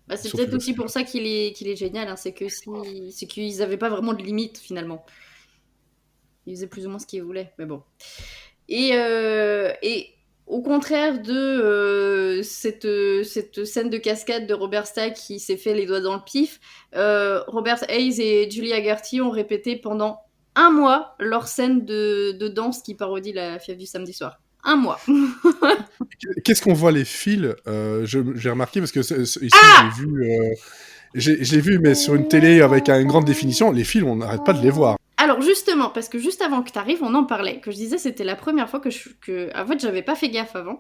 Bah, c'est Surtout peut-être la aussi scène. pour ça qu'il est génial, hein, c'est qu'ils n'avaient pas vraiment de limite finalement. Ils faisaient plus ou moins ce qu'ils voulaient, mais bon. Et au contraire de cette scène de cascade de Robert Stack qui s'est fait les doigts dans le pif, Robert Hayes et Julia Garty ont répété pendant 1 mois leur scène de danse qui parodie la fièvre du samedi soir. 1 mois. Qu'est-ce qu'on voit les fils j'ai remarqué parce que ici je l'ai vu mais sur une télé avec une grande définition. Les fils, on n'arrête pas de les voir. Alors justement, parce que juste avant que tu arrives, on en parlait, que je disais c'était la première fois que en fait j'avais pas fait gaffe avant,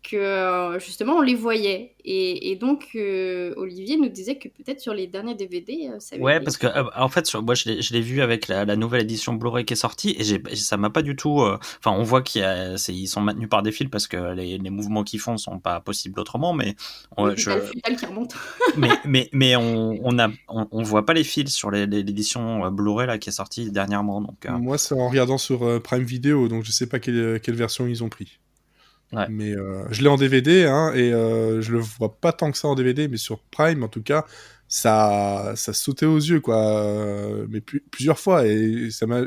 que justement on les voyait. Et donc Olivier nous disait que peut-être sur les derniers DVD, ça avait Ouais, été- parce que en fait, moi je l'ai vu avec la nouvelle édition Blu-ray qui est sortie et ça m'a pas du tout. Enfin, on voit ils sont maintenus par des fils parce que les mouvements qu'ils font sont pas possibles autrement, mais Oui, puis t'as le futal qui remonte. mais on voit pas les fils sur l'édition Blu-ray là qui est sortie dernièrement. Donc Moi, c'est en regardant sur Prime Video, donc je sais pas quelle version ils ont pris. Ouais. Mais je l'ai en DVD, hein, et je le vois pas tant que ça en DVD, mais sur Prime, en tout cas, ça sautait aux yeux, quoi. Mais plusieurs fois, et ça m'a.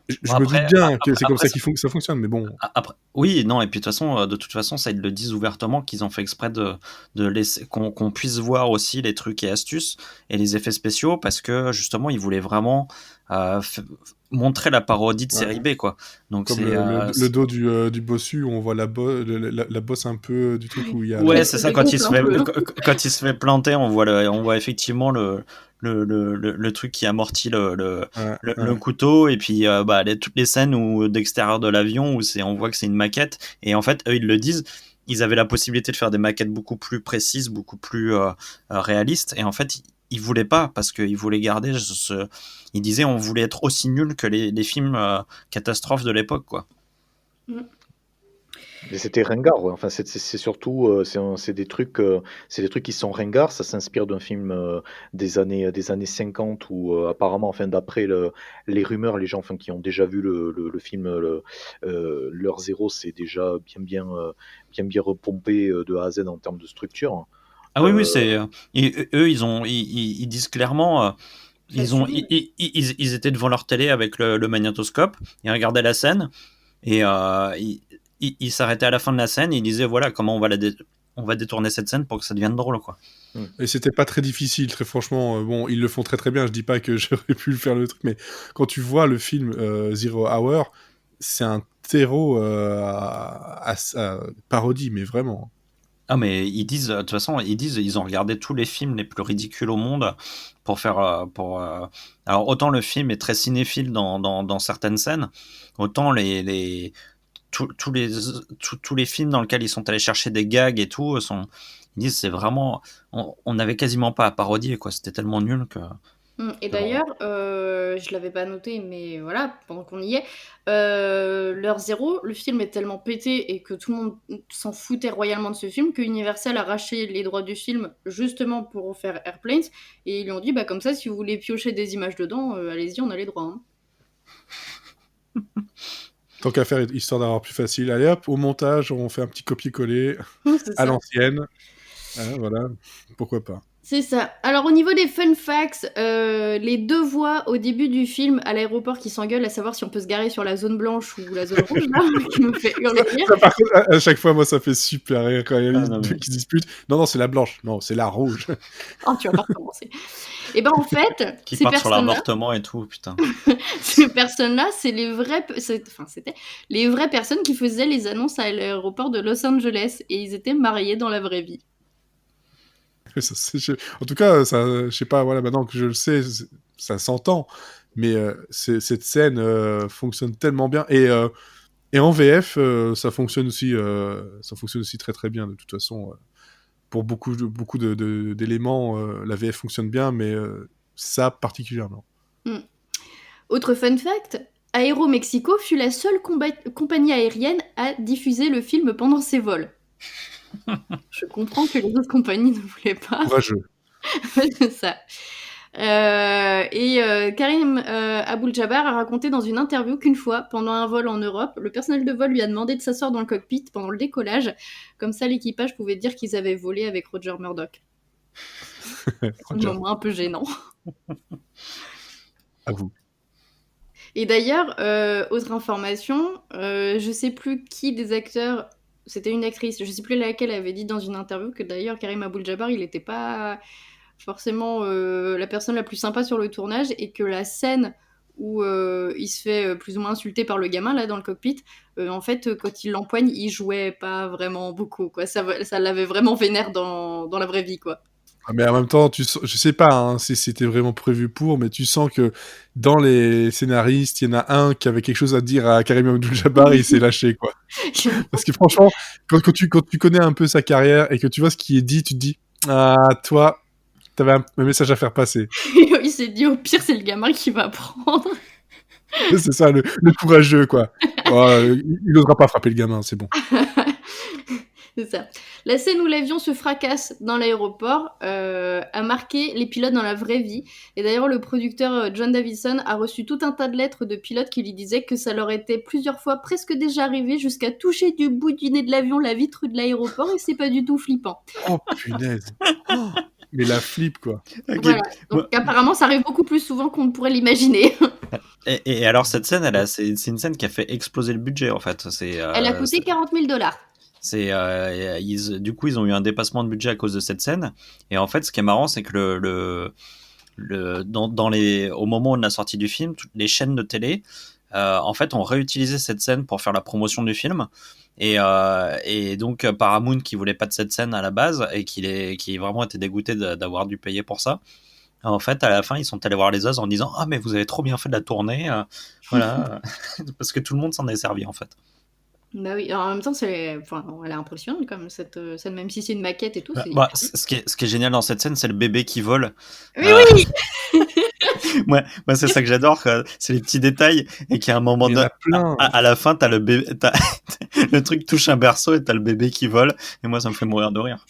Je me doute bien que c'est comme ça que ça fonctionne, mais bon. Après, oui, non, et puis de toute façon, ça ils le disent ouvertement qu'ils ont fait exprès de laisser qu'on puisse voir aussi les trucs et astuces et les effets spéciaux parce que justement ils voulaient vraiment montrer la parodie de Ouais. série B, quoi. Donc Comme c'est le dos du bossu, où on voit la bosse un peu du truc où il y a... ouais, c'est ça. Le Quand il se fait gonfle un quand il se fait planter, on voit effectivement le truc qui amortit Ouais, le ouais. couteau, et puis toutes les scènes d'extérieur de l'avion où on voit que c'est une maquette, et en fait eux ils le disent, ils avaient la possibilité de faire des maquettes beaucoup plus précises, beaucoup plus réalistes, et en fait ils voulaient pas, parce qu'ils voulaient garder ils disaient on voulait être aussi nul que les films catastrophes de l'époque, quoi. Mais c'était ringard, ouais. Enfin, c'est surtout, c'est des trucs qui sont ringards. Ça s'inspire d'un film des années 50 où apparemment, enfin, d'après les rumeurs, les gens, enfin, qui ont déjà vu le film, L'heure zéro, c'est déjà bien repompé de A à Z en termes de structure. Ah oui, Euh, c'est eux ils disent clairement, Ça suit. ils étaient devant leur télé avec le magnétoscope, ils regardaient la scène, et ils s'arrêtaient à la fin de la scène et ils disaient voilà comment on va détourner cette scène pour que ça devienne drôle, quoi. Et c'était pas très difficile, très franchement. Bon, ils le font très très bien, je dis pas que j'aurais pu faire le truc, mais quand tu vois le film Zero Hour, c'est un terreau à parodie, mais vraiment. Ah, mais ils disent, de toute façon, ils ont regardé tous les films les plus ridicules au monde pour faire. Alors, autant le film est très cinéphile dans certaines scènes, autant tous les films dans lesquels ils sont allés chercher des gags et tout, ils disent c'est vraiment. On n'avait quasiment pas à parodier, quoi. C'était tellement nul que. Et d'ailleurs, je l'avais pas noté, mais voilà, pendant qu'on y est, l'heure zéro, le film est tellement pété et que tout le monde s'en foutait royalement de ce film que Universal a racheté les droits du film justement pour faire Airplanes, et ils lui ont dit, bah comme ça, si vous voulez piocher des images dedans, allez-y, on a les droits. Hein. Tant qu'à faire, histoire d'avoir plus facile. Allez hop, au montage, on fait un petit copier-coller C'est à ça. l'ancienne. Hein, voilà, pourquoi pas. C'est ça. Alors au niveau des fun facts, les deux voix au début du film à l'aéroport qui s'engueulent à savoir si on peut se garer sur la zone blanche ou la zone rouge, là, qui me fait hurler de rire. Ça, par contre, à chaque fois, moi, ça fait super rire quand il y a Ah, les non, deux mais- qui se disputent. Non, c'est la blanche. Non, c'est la rouge. Oh, tu vas pas recommencer. Et ben en fait, Qui ces partent sur personnes-là, l'avortement et tout, putain. c'est les vrais, c'était les vraies personnes qui faisaient les annonces à l'aéroport de Los Angeles et ils étaient mariés dans la vraie vie. En tout cas, ça, je sais pas, voilà, maintenant que je le sais, ça s'entend. Mais cette scène fonctionne tellement bien. Et en VF, ça fonctionne aussi très très bien, de toute façon. Pour beaucoup d'éléments, la VF fonctionne bien, mais ça particulièrement. Autre fun fact, Aéromexico fut la seule compagnie aérienne à diffuser le film pendant ses vols. Je comprends que les autres compagnies ne voulaient pas. Courageux. C'est ça. Karim Abdul-Jabbar a raconté dans une interview qu'une fois, pendant un vol en Europe, le personnel de vol lui a demandé de s'asseoir dans le cockpit pendant le décollage. Comme ça, l'équipage pouvait dire qu'ils avaient volé avec Roger Murdoch. C'est un moment un peu gênant. À vous. Et d'ailleurs, autre information, je sais plus qui des acteurs, c'était une actrice, je sais plus laquelle avait dit dans une interview que d'ailleurs Karim Abdul-Jabbar, il n'était pas forcément la personne la plus sympa sur le tournage et que la scène où il se fait plus ou moins insulter par le gamin là dans le cockpit, en fait quand il l'empoigne, il jouait pas vraiment beaucoup, quoi. Ça l'avait vraiment vénère dans la vraie vie, quoi. Mais en même temps, je sais pas hein, si c'était vraiment prévu pour, mais tu sens que dans les scénaristes, il y en a un qui avait quelque chose à dire à Karim Abdul-Jabbar et il s'est lâché, quoi. Parce que franchement, quand tu connais un peu sa carrière et que tu vois ce qui est dit, tu te dis, ah, toi, t'avais un message à faire passer. Il s'est dit au pire, c'est le gamin qui va prendre. C'est ça, le courageux, quoi. Oh, il n'osera pas frapper le gamin, c'est bon. C'est ça. La scène où l'avion se fracasse dans l'aéroport a marqué les pilotes dans la vraie vie. Et d'ailleurs, le producteur John Davidson a reçu tout un tas de lettres de pilotes qui lui disaient que ça leur était plusieurs fois presque déjà arrivé jusqu'à toucher du bout du nez de l'avion la vitre de l'aéroport et c'est pas du tout flippant. Oh, punaise. Oh, mais la flip, quoi. Okay. Voilà. Donc apparemment, ça arrive beaucoup plus souvent qu'on ne pourrait l'imaginer. Et alors, cette scène, c'est une scène qui a fait exploser le budget, en fait. Elle a coûté $40,000. Du coup, ils ont eu un dépassement de budget à cause de cette scène. Et en fait, ce qui est marrant, c'est que au moment de la sortie du film, toutes les chaînes de télé, en fait, ont réutilisé cette scène pour faire la promotion du film. Et donc Paramount qui voulait pas de cette scène à la base et qui vraiment était dégoûté d'avoir dû payer pour ça. En fait, à la fin, ils sont allés voir les Oz en disant mais vous avez trop bien fait de la tournée, voilà, parce que tout le monde s'en est servi en fait. Bah oui, en même temps, elle est impressionnante comme cette scène, même si c'est une maquette et tout. C'est ce qui est génial dans cette scène, c'est le bébé qui vole. Mais oui. Moi, c'est ça que j'adore, c'est les petits détails et qu'à un moment donné, à la fin, t'as le bébé, le truc touche un berceau et t'as le bébé qui vole, et moi, ça me fait mourir de rire.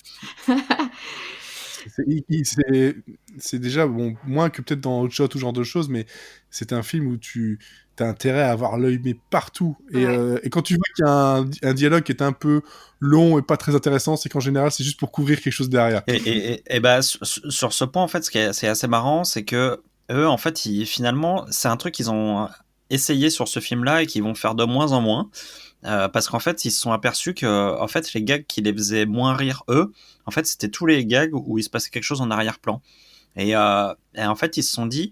C'est déjà, bon, moins que peut-être dans Hot Shot ou ce genre de choses, mais c'est un film où tu as intérêt à avoir l'œil mais partout. Et quand tu vois qu'il y a un dialogue qui est un peu long et pas très intéressant, c'est qu'en général, c'est juste pour couvrir quelque chose derrière. Et bah, sur ce point, en fait, c'est assez marrant, c'est que eux, en fait, finalement, c'est un truc qu'ils ont essayé sur ce film-là et qu'ils vont faire de moins en moins. Parce qu'en fait, ils se sont aperçus que en fait, les gags qui les faisaient moins rire, eux, en fait, c'était tous les gags où il se passait quelque chose en arrière-plan. Et en fait, ils se sont dit,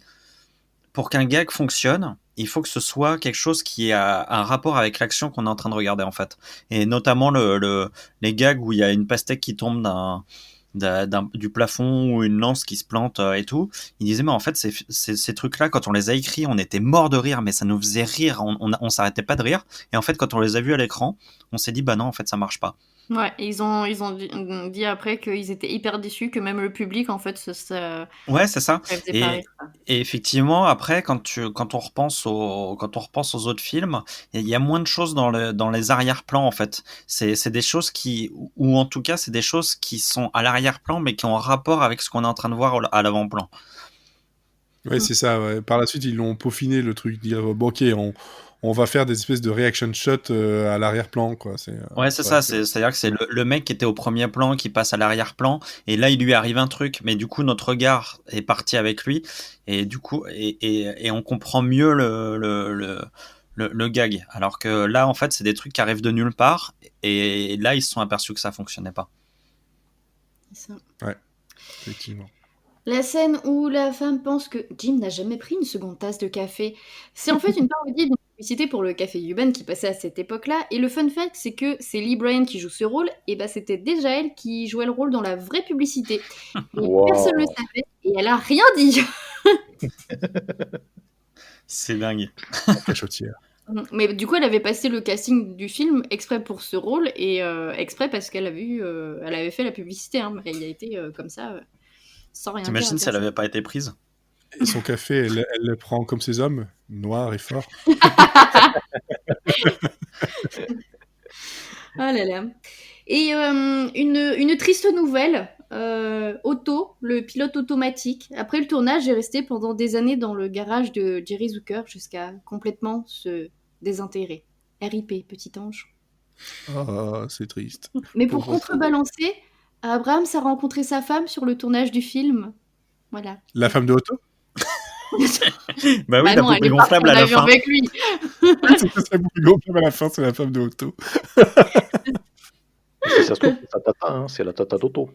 pour qu'un gag fonctionne, il faut que ce soit quelque chose qui a un rapport avec l'action qu'on est en train de regarder, en fait. Et notamment les gags où il y a une pastèque qui tombe du plafond ou une lance qui se plante et tout. Il disait mais en fait ces trucs-là, quand on les a écrits, on était mort de rire, mais ça nous faisait rire, on s'arrêtait pas de rire. Et en fait quand on les a vus à l'écran, on s'est dit bah non en fait ça marche pas. Ouais, et ils ont dit après qu'ils étaient hyper déçus, que même le public en fait ouais c'est ça. Et effectivement après quand on repense aux autres films, il y a moins de choses dans les arrière-plans en fait. C'est des choses ou en tout cas c'est des choses qui sont à l'arrière-plan mais qui ont un rapport avec ce qu'on est en train de voir à l'avant-plan. Ouais, c'est ça. Ouais. Par la suite, ils l'ont peaufiné le truc, dire bon, ok, on va faire des espèces de reaction shot à l'arrière-plan, quoi. Ouais, c'est ça. C'est-à-dire que c'est le mec qui était au premier plan qui passe à l'arrière-plan, et là il lui arrive un truc, mais du coup notre regard est parti avec lui, et du coup et on comprend mieux le gag. Alors que là, en fait, c'est des trucs qui arrivent de nulle part, et là ils se sont aperçus que ça fonctionnait pas. C'est ça. Ouais, effectivement. La scène où la femme pense que Jim n'a jamais pris une seconde tasse de café, c'est en fait une parodie d'une publicité pour le café Yuban qui passait à cette époque-là. Et le fun fact, c'est que c'est Lee Bryan qui joue ce rôle, et bah c'était déjà elle qui jouait le rôle dans la vraie publicité. Et personne ne le savait, et elle a rien dit. C'est dingue. Cachotière. Mais du coup, elle avait passé le casting du film exprès pour ce rôle, et exprès parce qu'elle elle avait fait la publicité. Hein. Elle y a été comme ça. Sans rien. T'imagines si elle avait pas été prise? Et son café, elle le prend comme ses hommes, noir et fort. Ah là là. Et une triste nouvelle, Otto, le pilote automatique, après le tournage, est resté pendant des années dans le garage de Jerry Zucker jusqu'à complètement se désintégrer. RIP, petit ange. Ah, c'est triste. Mais pour contrebalancer, Abrams a rencontré sa femme sur le tournage du film. Voilà. La femme de Otto? Bah oui, la poupée gonflable à la fin. Avec lui. C'est ça, la poupée gonflable à la fin, c'est la femme de Otto. Si ça se trouve, c'est sa tata, hein, c'est la tata d'Otto.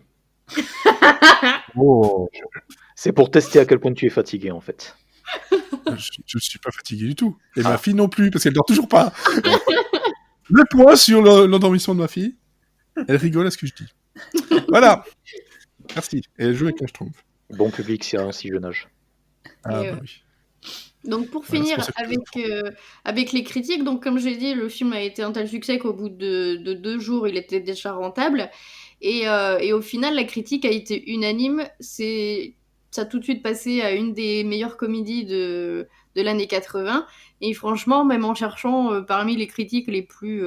Oh. C'est pour tester à quel point tu es fatigué, en fait. Je ne suis pas fatigué du tout. Et ma fille non plus, parce qu'elle dort toujours pas. Le point sur l'endormissement de ma fille. Elle rigole à ce que je dis. Voilà. Merci. Et elle joue avec un schtroumpf. Bon public, c'est un si jeune âge. Ah, bah oui. Donc pour finir avec les critiques, donc comme j'ai dit, le film a été un tel succès qu'au bout de 2 jours, il était déjà rentable. Et au final, la critique a été unanime. Ça a tout de suite passé à une des meilleures comédies de l'année 80. Et franchement, même en cherchant parmi les critiques les plus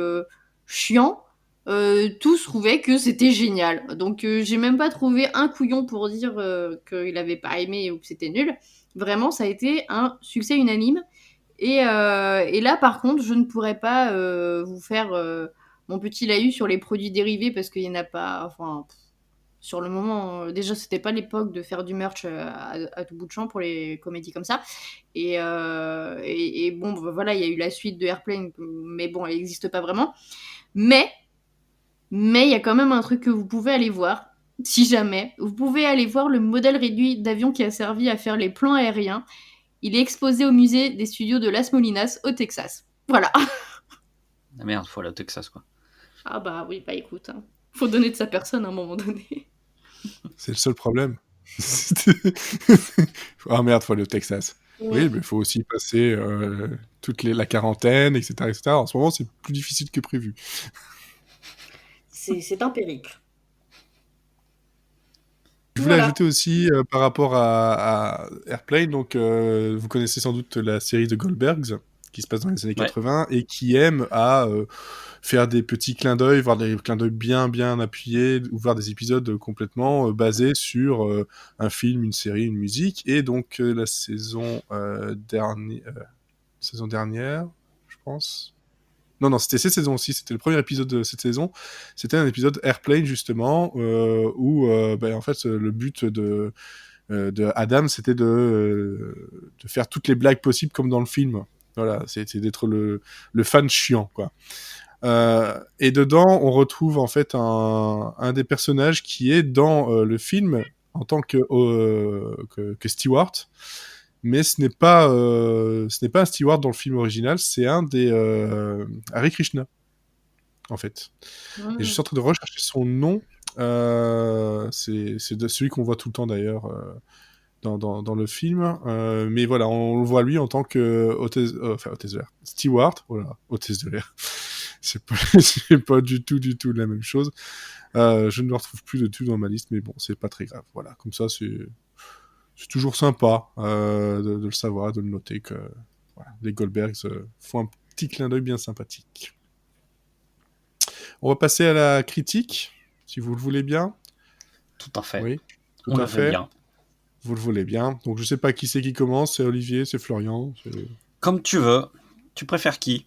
chiants, tous trouvaient que c'était génial. Donc j'ai même pas trouvé un couillon pour dire qu'il avait pas aimé ou que c'était nul. Vraiment, ça a été un succès unanime. Et là, par contre, je ne pourrais pas vous faire mon petit laïus sur les produits dérivés parce qu'il n'y en a pas. Enfin, sur le moment, déjà, c'était pas l'époque de faire du merch à tout bout de champ pour les comédies comme ça. Et bon, voilà, il y a eu la suite de Airplane, mais bon, elle n'existe pas vraiment. Mais il y a quand même un truc que vous pouvez aller voir. si jamais, vous pouvez aller voir le modèle réduit d'avion qui a servi à faire les plans aériens. Il est exposé au musée des studios de Las Molinas au Texas. Voilà. Ah merde, faut aller au Texas, quoi. Ah bah oui, bah écoute, hein. Faut donner de sa personne à un moment donné. C'est le seul problème. Ah merde, faut aller au Texas. Oui, mais il faut aussi passer la quarantaine, etc., etc. En ce moment, c'est plus difficile que prévu. C'est un périple. Je voulais Voilà. ajouter aussi par rapport à Airplane, donc vous connaissez sans doute la série de Goldbergs qui se passe dans les années 80 et qui aime à faire des petits clins d'œil, voire des clins d'œil bien appuyés, ou voir des épisodes complètement basés sur un film, une série, une musique. Et donc la saison dernière, je pense. Non, c'était cette saison aussi, c'était le premier épisode de cette saison. C'était un épisode Airplane, justement, où, en fait, le but de Adam, c'était de faire toutes les blagues possibles comme dans le film. Voilà, c'est d'être le fan chiant, quoi. Et dedans, on retrouve, en fait, un des personnages qui est dans le film en tant que steward. Mais ce n'est pas un steward dans le film original, c'est un des Hare Krishna, en fait. Et je suis en train de rechercher son nom. C'est celui qu'on voit tout le temps d'ailleurs dans le film. Mais voilà, on le voit lui en tant que hôtesse de l'air. Steward, voilà, hôtesse de l'air. C'est pas du tout la même chose. Je ne le retrouve plus du tout dans ma liste, mais bon, c'est pas très grave. Voilà, comme ça, c'est toujours sympa de le savoir, de le noter que voilà, les Goldbergs font un petit clin d'œil bien sympathique. On va passer à la critique, si vous le voulez bien. Tout à fait. Oui, tout On à le fait. fait bien. Vous le voulez bien. Donc je sais pas qui c'est qui commence, c'est Olivier, c'est Florian. Comme tu veux. Tu préfères qui?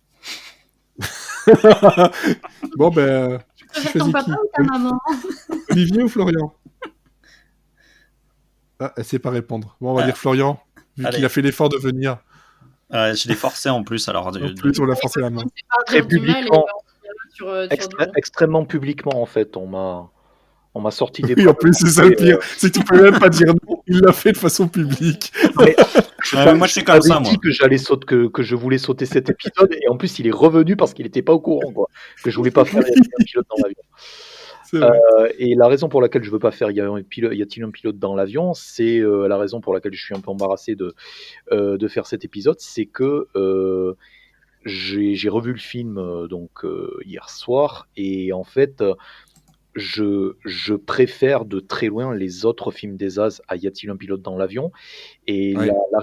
Bon ben, Tu préfères ton papa ou ta maman? Olivier ou Florian? Ah, elle sait pas répondre. Bon, on va dire Florian, vu qu'il a fait l'effort de venir. Je l'ai forcé en plus, alors. En plus, on l'a forcé la main. Très publiquement. Sur Extrêmement publiquement, en fait. On m'a sorti des... Oui, en plus, c'est ça le pire. C'est que tu peux même pas dire non. Il l'a fait de façon publique. Mais, moi, je suis comme ça, moi. que je voulais sauter cet épisode, et en plus, il est revenu parce qu'il n'était pas au courant, quoi. Que je voulais pas faire un pilote dans l'avion. Et la raison pour laquelle je veux pas faire y a-t-il un pilote dans l'avion, c'est la raison pour laquelle je suis un peu embarrassé de faire cet épisode, c'est que j'ai revu le film hier soir, et en fait je préfère de très loin les autres films des As à Y a-t-il un pilote dans l'avion, et Ouais. la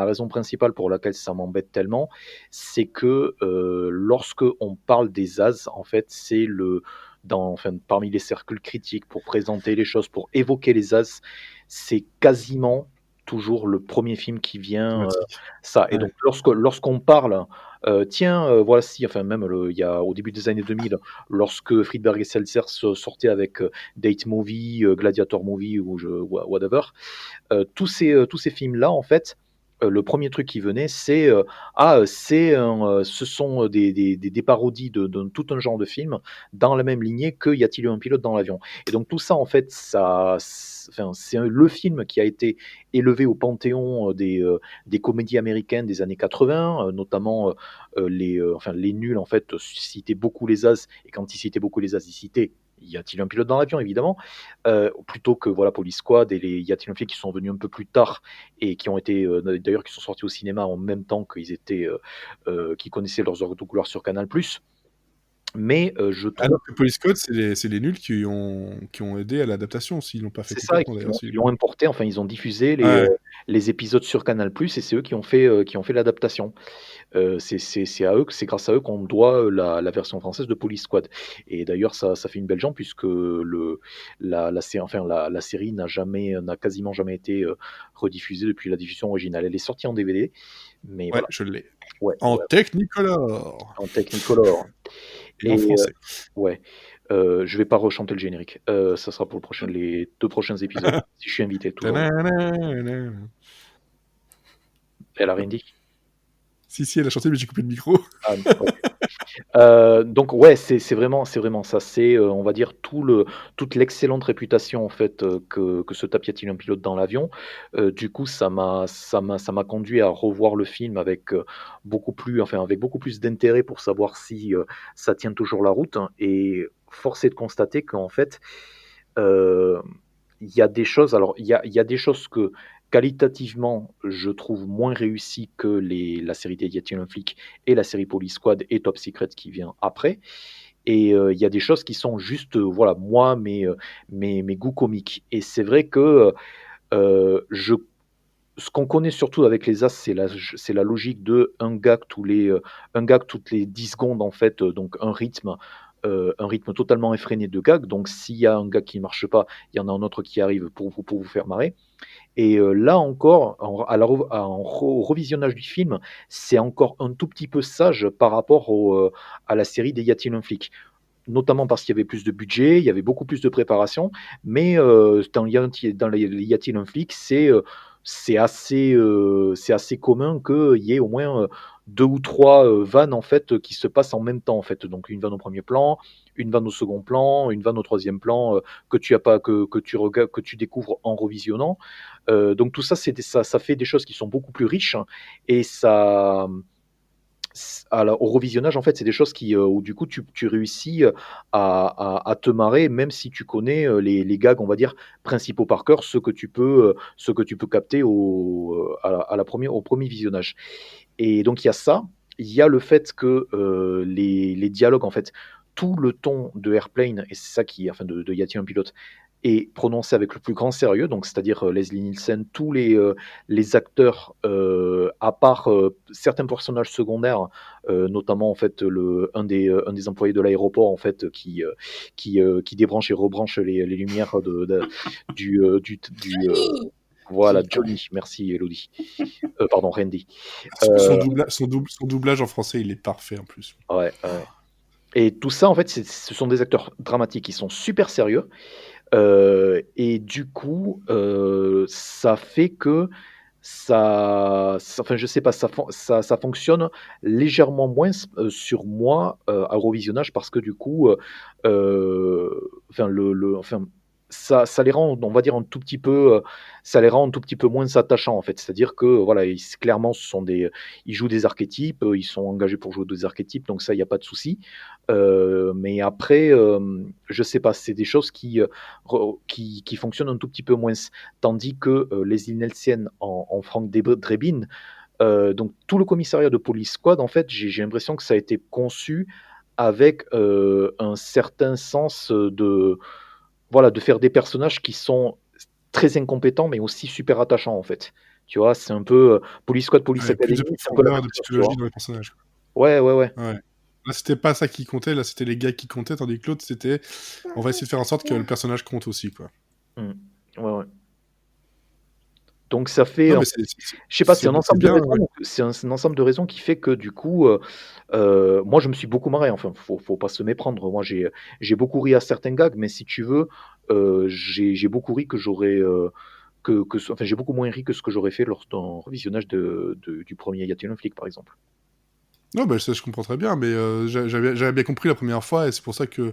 raison principale pour laquelle ça m'embête tellement, c'est que lorsque on parle des As, en fait, c'est parmi les cercles critiques pour présenter les choses, pour évoquer les As, c'est quasiment toujours le premier film qui vient, ça. Et donc lorsqu'on parle, voici, enfin même il y a au début des années 2000, lorsque Friedberg et Seltzer sortaient avec Date Movie, Gladiator Movie ou whatever, tous ces films-là, en fait, le premier truc qui venait, c'est ce sont des parodies de tout un genre de films dans la même lignée que Y a-t-il eu un pilote dans l'avion. Et donc tout ça, en fait, c'est le film qui a été élevé au panthéon des comédies américaines des années 80, notamment les nuls, en fait, citaient beaucoup les As, et quand ils citaient beaucoup les As, ils citaient Y a-t-il un pilote dans l'avion, évidemment, plutôt que Police Squad et les Y a-t-il un pilote qui sont venus un peu plus tard et qui ont été d'ailleurs qui sont sortis au cinéma en même temps qu'ils connaissaient leurs heures de gloire sur Canal+. Mais je trouve... Alors que Police Code, c'est les nuls qui ont aidé à l'adaptation, s'ils l'ont pas fait C'est ça, complètement d'ailleurs. ils l'ont importé, enfin ils ont diffusé les épisodes sur Canal+, et c'est eux qui ont fait l'adaptation. C'est grâce à eux qu'on doit la version française de Police Squad. Et d'ailleurs, ça fait une belle jambe, puisque la série n'a quasiment jamais été rediffusée depuis la diffusion originale. Elle est sortie en DVD, mais Ouais, voilà. je l'ai. Ouais, En Technicolor. en Technicolor. Et en français. Je vais pas rechanter le générique. Ça sera pour les 2 prochains épisodes, si je suis invité. Toujours. Elle a rien dit. Si, elle a chanté, mais j'ai coupé le micro. Ah, okay. Donc ouais, c'est vraiment ça. C'est, on va dire toute l'excellente réputation en fait, que se tape Y a-t-il un pilote dans l'avion. Du coup, ça m'a conduit à revoir le film avec, avec beaucoup plus d'intérêt pour savoir si, ça tient toujours la route, hein. Et force est de constater qu'en fait, heu, il y a des choses alors il y a des choses que qualitativement, je trouve moins réussies que la série des Y a-t-il un flic et la série Police Squad et Top Secret qui vient après. Et il y a des choses qui sont juste, voilà, moi, mes goûts comiques. Et c'est vrai que, je ce qu'on connaît surtout avec les As, c'est la logique de un gag toutes les 10 secondes en fait, donc un rythme totalement effréné de gags. Donc s'il y a un gag qui ne marche pas, il y en a un autre qui arrive pour vous faire marrer. Et là encore, au revisionnage du film, c'est encore un tout petit peu sage par rapport à la série des Y a-t-il un flic? Notamment parce qu'il y avait plus de budget, il y avait beaucoup plus de préparation, mais dans les Y a-t-il un flic, c'est assez commun qu'il y ait au moins, 2 ou 3 vannes en fait, qui se passent en même temps en fait. Donc une vanne au premier plan, une vanne au second plan, une vanne au troisième plan, que tu as pas que tu découvres en revisionnant. Donc tout ça, ça fait des choses qui sont beaucoup plus riches, hein. Et ça, au revisionnage, en fait, c'est des choses où du coup tu réussis, à te marrer, même si tu connais, les gags, on va dire, principaux par cœur, ceux que tu peux capter au premier visionnage. Et donc il y a ça, il y a le fait que, les dialogues, en fait, tout le ton de Airplane, et c'est ça de Y a-t-il un pilote, est prononcé avec le plus grand sérieux, donc c'est-à-dire, Leslie Nielsen, tous les acteurs, à part, certains personnages secondaires, notamment en fait un des employés de l'aéroport en fait, qui débranche et rebranche les lumières voilà, Johnny, merci Elodie. Pardon, Randy. Son Euh, doublage en français, il est parfait en plus. ouais, ouais. Et tout ça, en fait, ce sont des acteurs dramatiques qui sont super sérieux. Et du coup, ça fait que enfin, je sais pas, ça fonctionne légèrement moins sur moi, à revisionnage, parce que du coup, enfin, ça les rend, on va dire, un tout petit peu, ça les rend un tout petit peu moins attachants, en fait. C'est-à-dire que, voilà, clairement, ils jouent des archétypes, ils sont engagés pour jouer des archétypes, donc ça, il y a pas de souci. Mais après, je sais pas, c'est des choses qui fonctionnent un tout petit peu moins. Tandis que, les Nielsen en Frank Drebin, donc tout le commissariat de Police Squad, en fait, j'ai l'impression que ça a été conçu avec, un certain sens, voilà, de faire des personnages qui sont très incompétents, mais aussi super attachants, en fait. Tu vois? C'est un peu, Police Squad, Police Ouais, plus de Academy, c'est un peu la profondeur, même de chose, tu vois? psychologie dans les personnages. Ouais, ouais, ouais. Ouais. Là, c'était pas ça qui comptait, là, c'était les gars qui comptaient, tandis que l'autre, c'était on va essayer de faire en sorte que le personnage compte aussi, quoi. Mmh. Ouais, ouais. Donc ça fait, Non, mais je sais pas, c'est un c'est ensemble de bien, raisons, ouais. donc c'est un ensemble de raisons qui fait que du coup, moi je me suis beaucoup marré, enfin faut pas se méprendre. Moi j'ai beaucoup ri à certains gags, mais si tu veux, j'ai beaucoup ri que j'aurais, enfin j'ai beaucoup moins ri que ce que j'aurais fait lors d'un revisionnage du premier Y a-t-il un flic, par exemple. Non, bah, ça, je comprends très bien, mais j'avais bien compris la première fois, et c'est pour ça que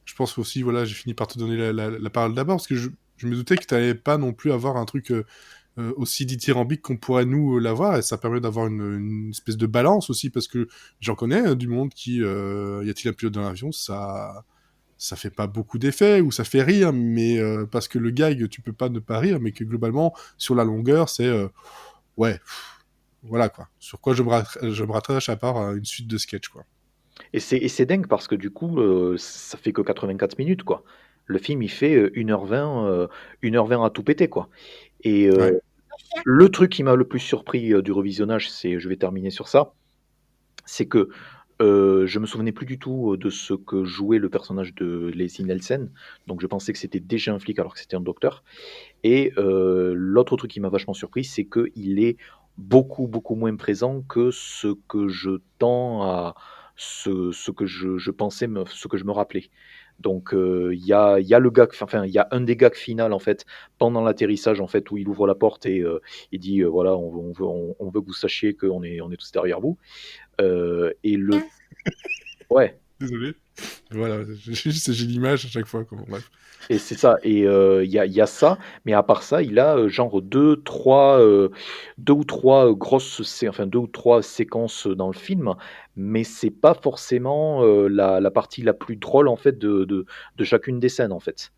je pense aussi, voilà, j'ai fini par te donner la parole d'abord, parce que je me doutais que tu n'allais pas non plus avoir un truc aussi dithyrambique qu'on pourrait nous l'avoir, et ça permet d'avoir une espèce de balance aussi, parce que j'en connais du monde qui, y a-t-il un pilote dans l'avion, ça fait pas beaucoup d'effets, ou ça fait rire, mais parce que le gag, tu peux pas ne pas rire, mais que globalement, sur la longueur, c'est ouais, voilà quoi. Sur quoi je me rattache à part une suite de sketchs, quoi. Et c'est dingue parce que du coup, ça fait que 84 minutes, quoi. Le film, il fait, 1h20, 1h20 à tout péter, quoi. Et Ouais. le truc qui m'a le plus surpris, du revisionnage, je vais terminer sur ça, c'est que, je me souvenais plus du tout, de ce que jouait le personnage de Leslie Nielsen, donc je pensais que c'était déjà un flic alors que c'était un docteur. Et l'autre truc qui m'a vachement surpris, c'est qu'il est beaucoup, beaucoup moins présent que ce que je tends à ce que je pensais, ce que je me rappelais. Donc il y a le gag, enfin il y a un des gags final en fait pendant l'atterrissage, en fait, où il ouvre la porte et il dit, voilà, on veut que vous sachiez qu'on est tous derrière vous. Et Ouais. Désolé. Voilà, j'ai l'image à chaque fois. Bref. Et c'est ça. Et il y a ça, mais à part ça, il a genre deux ou trois enfin deux ou trois séquences dans le film, mais c'est pas forcément la partie la plus drôle en fait de chacune des scènes en fait.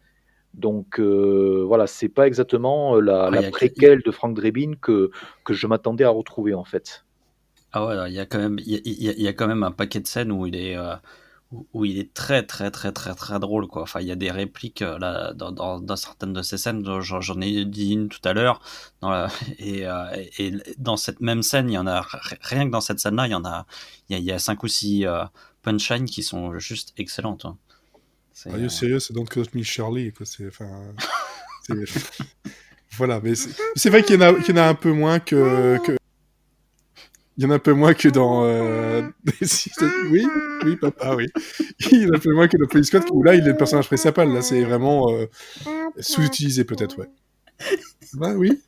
Donc voilà, c'est pas exactement Ah, la préquelle de Frank Drebin que je m'attendais à retrouver en fait. ah ouais, il y a quand même, il y a quand même un paquet de scènes où où il est très très très très très drôle quoi. Enfin, il y a des répliques là dans certaines de ces scènes. J'en ai dit une tout à l'heure. Et, et dans cette même scène, il y en a rien que dans cette scène-là, il y a 5 ou 6 punchlines qui sont juste excellentes, hein. C'est Are you serious? Don't call me Shirley, quoi. Voilà, mais c'est vrai qu'il y en a un peu moins il y en a un peu moins que dans. Oui, oui, papa, oui. Il y en a un peu moins que dans Police Squad, où là, il est le personnage principal. Là, c'est vraiment sous-utilisé, peut-être, ouais. Bah oui.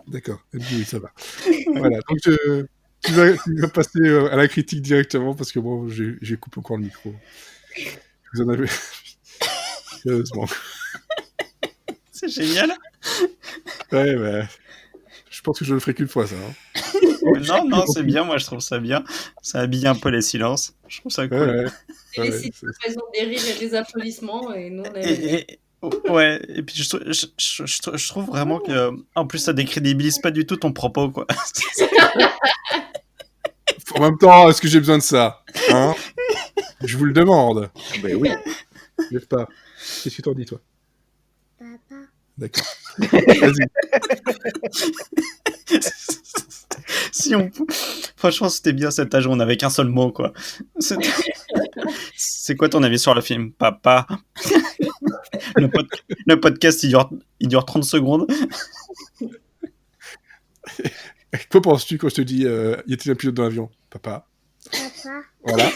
D'accord. Elle dit oui, ça va. Voilà. Donc, tu vas passer à la critique directement, parce que bon, j'ai coupé encore le micro. Vous en avez. Sérieusement. c'est génial. Ouais, bah. Je pense que je le ferai qu'une fois, ça. Hein. Non, c'est bien. Moi, je trouve ça bien. Ça habille un peu les silences. Je trouve ça cool. Ouais. Et les sites raison des rires et des applaudissements, et nous, on a... Ouais, et puis je trouve vraiment que, en plus, ça décrédibilise pas du tout ton propos, quoi. En même temps, est-ce que j'ai besoin de ça, hein? Je vous le demande. Ben oui. Lève pas. Qu'est-ce que t'en dis, toi? Papa. D'accord. Vas-y. Franchement, c'était bien cet âge où on n'avait qu'un seul mot, quoi. C'est quoi ton avis sur le film, papa? Le podcast, il dure 30 secondes. Que penses-tu quand je te dis y a-t-il un pilote dans l'avion? Papa. Papa. Voilà.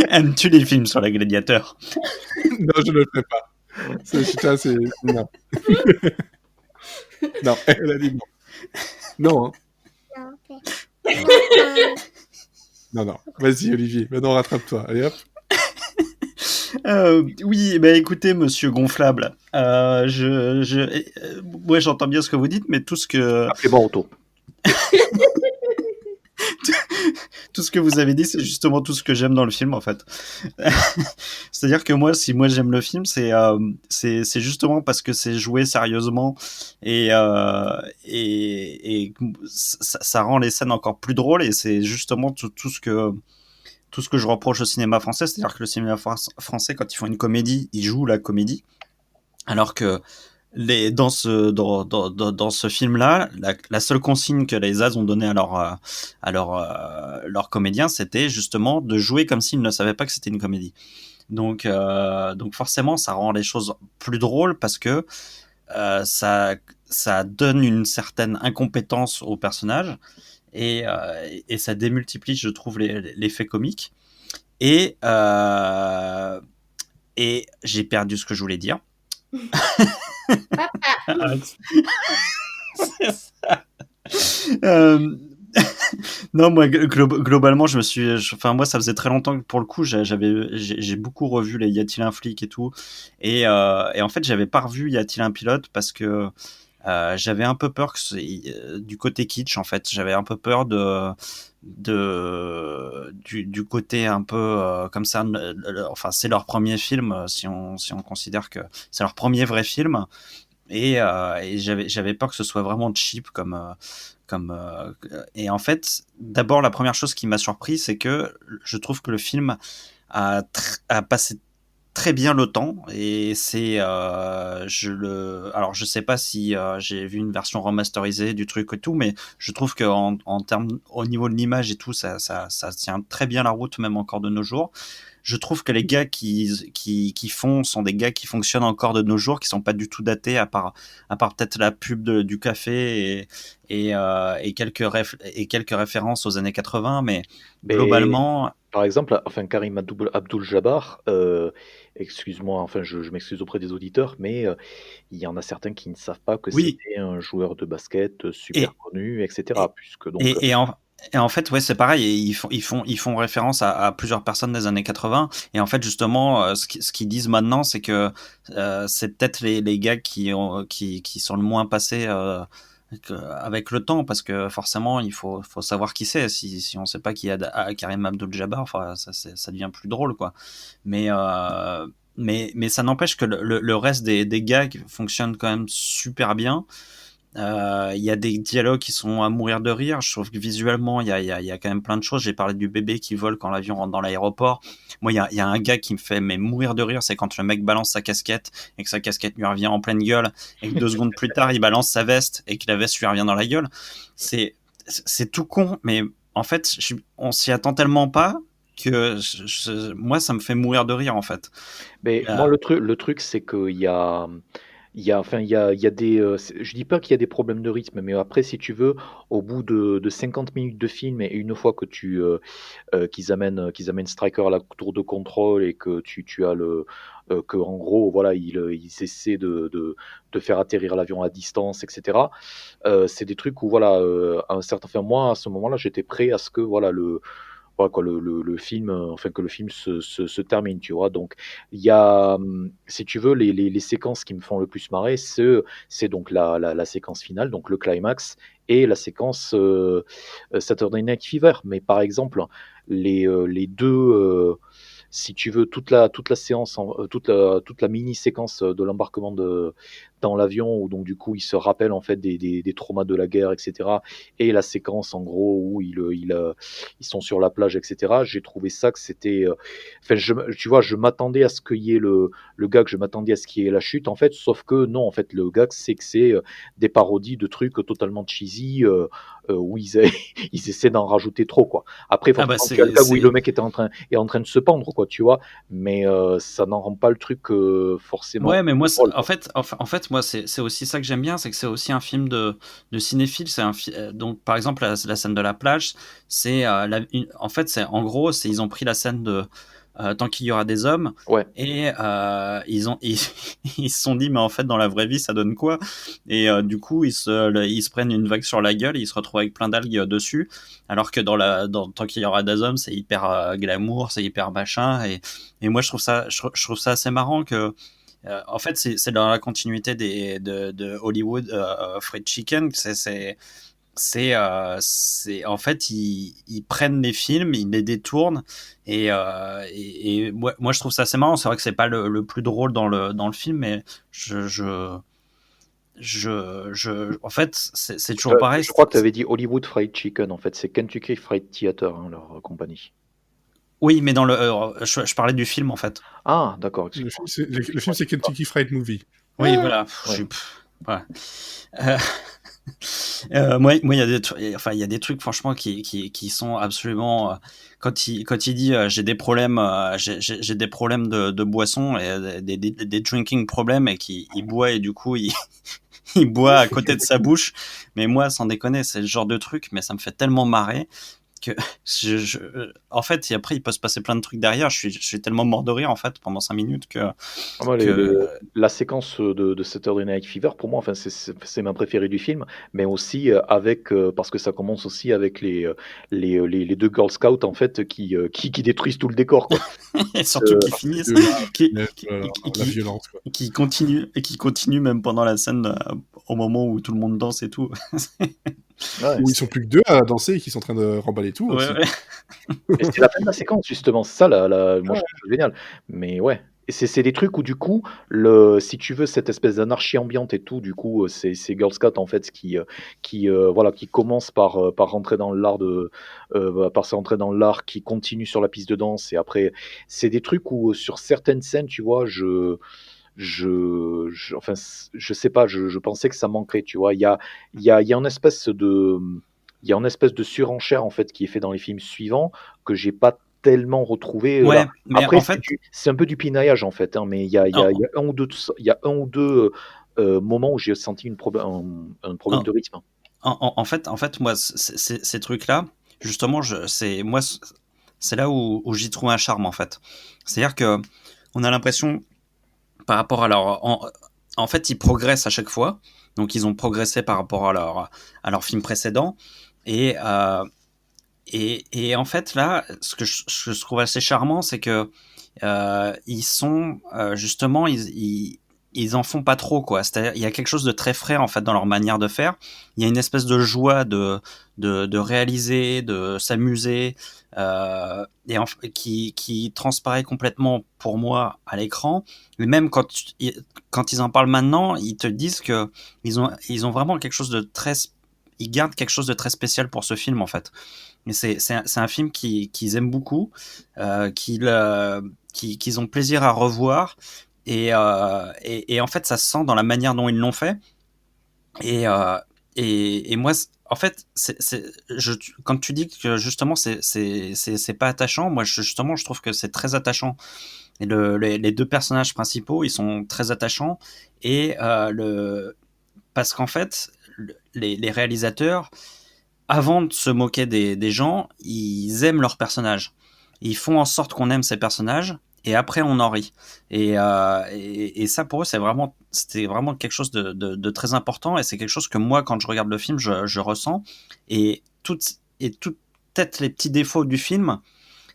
Aimes-tu les films sur les gladiateurs? Non, je ne le ferai pas. C'est... Non. Non, elle a dit non. Non, hein. Non. Vas-y, Olivier. Maintenant, rattrape-toi. Allez, hop. Oui, bah écoutez, monsieur Gonflable, ouais, j'entends bien ce que vous dites, mais tout ce que... Appelez-moi Otto. Tout ce que vous avez dit, c'est justement tout ce que j'aime dans le film, en fait. C'est-à-dire que si moi j'aime le film, c'est justement parce que c'est joué sérieusement et ça rend les scènes encore plus drôles, et c'est justement tout ce que je reproche au cinéma français. C'est-à-dire que le cinéma français, quand ils font une comédie, ils jouent la comédie, alors que dans ce film-là, la seule consigne que les As ont donnée à leurs comédiens, c'était justement de jouer comme s'ils ne savaient pas que c'était une comédie. Donc forcément, ça rend les choses plus drôles, parce que ça donne une certaine incompétence au personnage, et ça démultiplie, je trouve, l'effet comique. Et j'ai perdu ce que je voulais dire. C'est ça. Non, moi, globalement, moi, ça faisait très longtemps que, pour le coup, j'ai beaucoup revu les Y a-t-il un flic et tout, et en fait, j'avais pas revu Y a-t-il un pilote, parce que j'avais un peu peur du côté kitsch, en fait. J'avais un peu peur du côté un peu comme ça. Enfin, c'est leur premier film, si on considère que c'est leur premier vrai film, et j'avais peur que ce soit vraiment cheap et en fait, d'abord, la première chose qui m'a surpris, c'est que je trouve que le film a passé très bien le temps, et alors je sais pas si j'ai vu une version remasterisée du truc et tout, mais je trouve que en termes, au niveau de l'image et tout, ça tient très bien la route, même encore de nos jours. Je trouve que les gars qui font sont des gars qui fonctionnent encore de nos jours, qui sont pas du tout datés, à part peut-être la pub du café et quelques références aux années 80, mais globalement. Par exemple, enfin, Karim Abdul-Jabbar, excuse-moi, enfin, je m'excuse auprès des auditeurs, mais il y en a certains qui ne savent pas que Oui. c'était un joueur de basket super connu, etc. Puisque donc, Et en fait, ouais, c'est pareil. Et ils font référence à plusieurs personnes des années 80. Et en fait, justement, ce qu'ils disent maintenant, c'est que c'est peut-être les gars qui sont le moins passés avec le temps, parce que forcément, il faut savoir qui c'est. Si on sait pas qui est Karim Abdul-Jabbar, enfin, ça devient plus drôle, quoi. Mais ça n'empêche que le reste des gags fonctionne quand même super bien. Il y a des dialogues qui sont à mourir de rire. Je trouve que visuellement, il y a quand même plein de choses. J'ai parlé du bébé qui vole quand l'avion rentre dans l'aéroport. Moi, il y a un gars qui me fait mourir de rire. C'est quand le mec balance sa casquette et que sa casquette lui revient en pleine gueule et que 2 secondes plus tard, il balance sa veste et que la veste lui revient dans la gueule. C'est tout con, mais en fait, on s'y attend tellement pas que moi, ça me fait mourir de rire, en fait. Mais moi, le truc, c'est qu'il y a, il y a des, je dis pas qu'il y a des problèmes de rythme, mais après, si tu veux, au bout de 50 minutes de film et une fois que qu'ils amènent Stryker à la tour de contrôle et que tu as que en gros, voilà, ils essaient de faire atterrir l'avion à distance, etc. C'est des trucs où, voilà, à un certain, enfin, moi, à ce moment-là, j'étais prêt à ce que, voilà, voilà quoi, le film, enfin que le film se termine, tu vois. Donc il y a, si tu veux, les séquences qui me font le plus marrer, c'est donc la séquence finale, donc le climax, et la séquence Saturday Night Fever. Mais par exemple, les deux, si tu veux, toute la séance, toute la mini séquence de l'embarquement dans l'avion, où donc du coup il se rappelle en fait des traumas de la guerre, etc. Et la séquence en gros où ils sont sur la plage, etc. J'ai trouvé ça que c'était, enfin, tu vois, je m'attendais à ce qu'il y ait le gag, je m'attendais à ce qu'il y ait la chute, en fait, sauf que non, en fait, le gag, c'est que c'est des parodies de trucs totalement cheesy, où ils essaient d'en rajouter trop, quoi. Après, forcément, tu as le gag où le mec est en train de se pendre, quoi, tu vois, mais ça n'en rend pas le truc forcément. Ouais, mais moi, en fait, moi, c'est aussi ça que j'aime bien, c'est que c'est aussi un film de cinéphile. Donc, par exemple, la scène de la plage, en fait, en gros, ils ont pris la scène de Tant qu'il y aura des hommes, Ouais. et ils se sont dit, mais en fait, dans la vraie vie, ça donne quoi? Et du coup, ils se prennent une vague sur la gueule et ils se retrouvent avec plein d'algues dessus, alors que dans Tant qu'il y aura des hommes, c'est hyper glamour, c'est hyper machin, et moi, je trouve ça assez marrant que en fait, c'est dans la continuité de Hollywood Fried Chicken. En fait, ils prennent les films, ils les détournent, et moi, je trouve ça assez marrant. C'est vrai que c'est pas le plus drôle dans le film, mais en fait, c'est toujours pareil. Je crois que tu avais dit Hollywood Fried Chicken, en fait, c'est Kentucky Fried Theater, hein, leur compagnie. Oui, mais je parlais du film, en fait. Ah, d'accord. Le film, c'est Kentucky Fried Movie. Oui, voilà. Ouais. Voilà. Moi, il y a des trucs, franchement, qui sont absolument. Quand il dit j'ai des problèmes, j'ai des problèmes de boisson, et des drinking problèmes, et qu'il boit, et du coup il boit à côté de sa bouche. Mais moi, sans déconner, c'est le genre de truc, mais ça me fait tellement marrer que en fait, et après il peut se passer plein de trucs derrière. Je suis tellement mort de rire, en fait, pendant 5 minutes que la séquence de Saturday Night Fever, pour moi, enfin, c'est ma préférée du film, mais aussi parce que ça commence aussi avec les deux Girl Scouts, en fait, qui détruisent tout le décor, quoi. et surtout qui finissent, la violence, quoi. qui continue même pendant la scène, au moment où tout le monde danse et tout. Ouais, Où ils sont plus que deux à danser et qui sont en train de remballer tout aussi. Ouais. et c'est la fin de la séquence, justement, c'est ça, moi, je trouve ça génial. Mais ouais. Et c'est des trucs où, du coup, si tu veux, cette espèce d'anarchie ambiante et tout, du coup, c'est Girl Scout, en fait, voilà, qui commence par rentrer dans l'art qui continue sur la piste de danse, et après, c'est des trucs où, sur certaines scènes, tu vois, enfin, je sais pas, je pensais que ça manquerait, tu vois. Il y a une espèce de surenchère, en fait, qui est fait dans les films suivants, que j'ai pas tellement retrouvé Ouais, là. mais Après, en fait, c'est un peu du pinaillage, en fait, hein, mais il y a un ou deux moments où j'ai senti un problème de rythme. en fait, moi, ces trucs-là, justement, c'est là où j'y trouve un charme, en fait. C'est-à-dire que on a l'impression, par rapport à en fait, ils progressent à chaque fois. Donc, ils ont progressé par rapport à leur film précédent. Et et en fait, là, ce que je trouve assez charmant, c'est que ils sont justement, ils en font pas trop, quoi. C'est-à-dire, il y a quelque chose de très frais en fait dans leur manière de faire. Il y a une espèce de joie de réaliser, de s'amuser, qui transparaît complètement pour moi à l'écran. Et même quand ils en parlent maintenant, ils te disent que ils ont vraiment quelque chose de très, ils gardent quelque chose de très spécial pour ce film en fait. Et c'est un film qu'ils aiment beaucoup, qu'ils ont plaisir à revoir. Et en fait, ça se sent dans la manière dont ils l'ont fait. Et, euh, et moi, en fait, quand tu dis que justement, c'est pas attachant, moi, justement, je trouve que c'est très attachant. Et les deux personnages principaux, ils sont très attachants. Et parce qu'en fait, les réalisateurs, avant de se moquer des gens, ils aiment leurs personnages. Ils font en sorte qu'on aime ces personnages et après on en rit. Et ça pour eux c'était vraiment quelque chose de très important et c'est quelque chose que moi quand je regarde le film je ressens et tout peut-être les petits défauts du film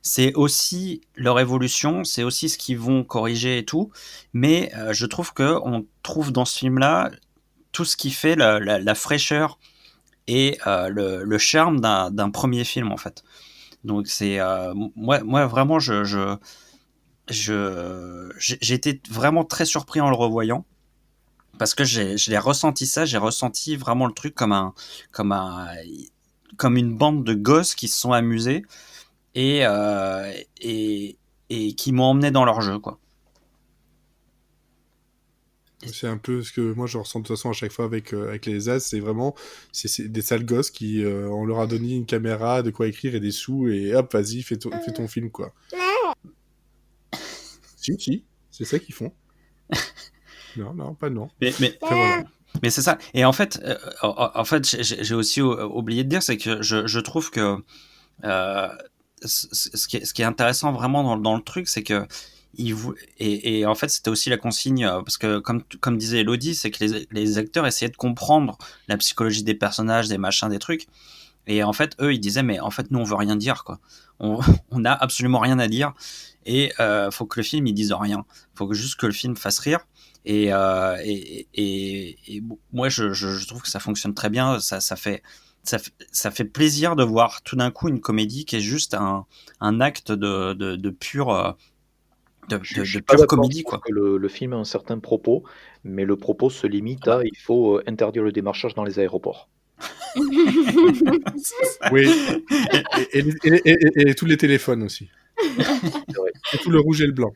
c'est aussi leur évolution, c'est aussi ce qu'ils vont corriger et tout, mais je trouve que on trouve dans ce film-là tout ce qui fait la fraîcheur et le charme d'un premier film en fait. Donc c'est moi vraiment j'ai été vraiment très surpris en le revoyant parce que je l'ai ressenti ça, j'ai ressenti vraiment le truc comme un comme une bande de gosses qui se sont amusés et et qui m'ont emmené dans leur jeu quoi. C'est un peu ce que moi je ressens de toute façon à chaque fois avec les As, c'est vraiment c'est des sales gosses qui on leur a donné une caméra, de quoi écrire et des sous et hop vas-y fais ton film quoi. Si, c'est ça qu'ils font. Non, pas non. Mais Enfin, voilà. Mais c'est ça. Et en fait, j'ai aussi oublié de dire, c'est que je trouve que euh, ce qui est intéressant vraiment dans le truc, c'est que et en fait, c'était aussi la consigne, parce que comme disait Elodie, c'est que les acteurs essayaient de comprendre la psychologie des personnages, des machins, des trucs. Et en fait, eux, ils disaient, mais en fait, nous, on veut rien dire, quoi. On a absolument rien à dire. Et faut que le film, il dise rien. Faut juste que le film fasse rire. Et moi, je trouve que ça fonctionne très bien. Ça fait plaisir de voir tout d'un coup une comédie qui est juste un acte de pure, Je de suis pas pure d'accord, je comédie, trouve quoi. que le film a un certain propos, mais le propos se limite à il faut interdire le démarchage dans les aéroports. Oui. Et tous les téléphones aussi. C'est vrai. Et tout le rouge et le blanc.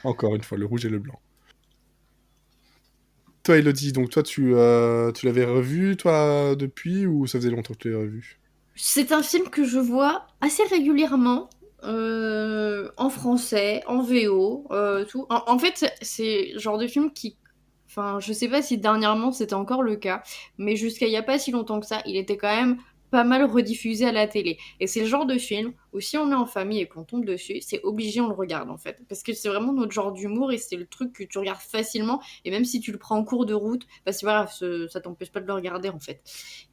Encore une fois, le rouge et le blanc. Toi, Elodie, donc toi, tu l'avais revu, toi, depuis, ou ça faisait longtemps que tu l'avais revu? C'est un film que je vois assez régulièrement en français, en VO, tout. En fait, c'est le genre de film qui. Enfin, je sais pas si dernièrement c'était encore le cas, mais jusqu'à il y a pas si longtemps que ça, il était quand même pas mal rediffusé à la télé. Et c'est le genre de film où si on est en famille et qu'on tombe dessus, c'est obligé on le regarde en fait. Parce que c'est vraiment notre genre d'humour et c'est le truc que tu regardes facilement. Et même si tu le prends en cours de route, bah c'est pas grave, ça t'empêche pas de le regarder en fait.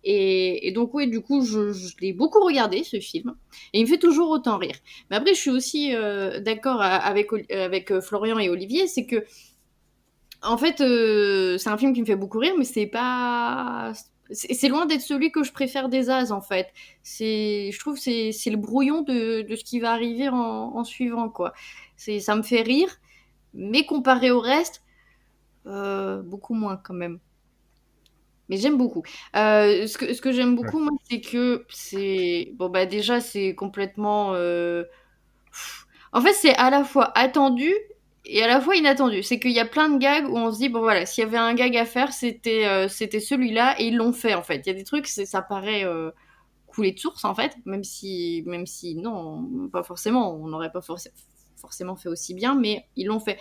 Et donc oui, du coup, je l'ai beaucoup regardé ce film. Et il me fait toujours autant rire. Mais après, je suis aussi d'accord avec Florian et Olivier, c'est que en fait, c'est un film qui me fait beaucoup rire, mais c'est pas. C'est loin d'être celui que je préfère des As, en fait. Je trouve que c'est le brouillon de ce qui va arriver en suivant, quoi. Ça me fait rire, mais comparé au reste, beaucoup moins quand même. Mais j'aime beaucoup. Ce que j'aime Ouais. beaucoup, moi, c'est que c'est. Bon, bah, déjà, c'est complètement. En fait, c'est à la fois attendu et à la fois inattendu. C'est qu'il y a plein de gags où on se dit, bon voilà, s'il y avait un gag à faire, c'était celui-là, et ils l'ont fait en fait. Il y a des trucs, ça paraît couler de source en fait, même si non, pas forcément, on n'aurait pas forcément fait aussi bien, mais ils l'ont fait.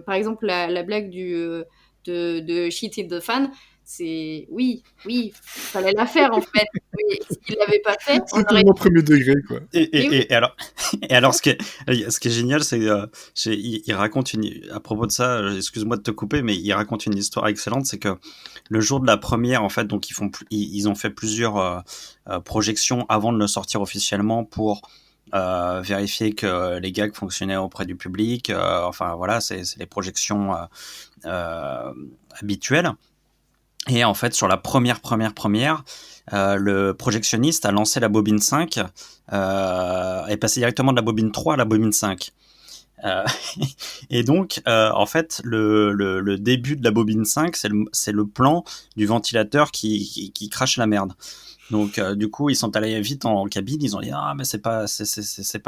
Par exemple, la blague de Shit Hit the Fan, Oui, fallait la faire en fait. Mais s'il l'avait pas fait, on C'est aurait. tellement premier degré, quoi. Et alors, ce qui est génial, c'est il raconte à propos de ça, excuse-moi de te couper, mais il raconte une histoire excellente, c'est que le jour de la première, en fait, donc ils ont fait plusieurs projections avant de le sortir officiellement pour vérifier que les gags fonctionnaient auprès du public. Enfin voilà, c'est les projections habituelles. Et en fait, sur la première, le projectionniste a lancé la bobine 5 est passé directement de la bobine 3 à la bobine 5. Et donc, en fait, le début de la bobine 5, c'est le plan du ventilateur qui crache la merde. Donc, du coup, ils sont allés vite en cabine, ils ont dit mais c'est pas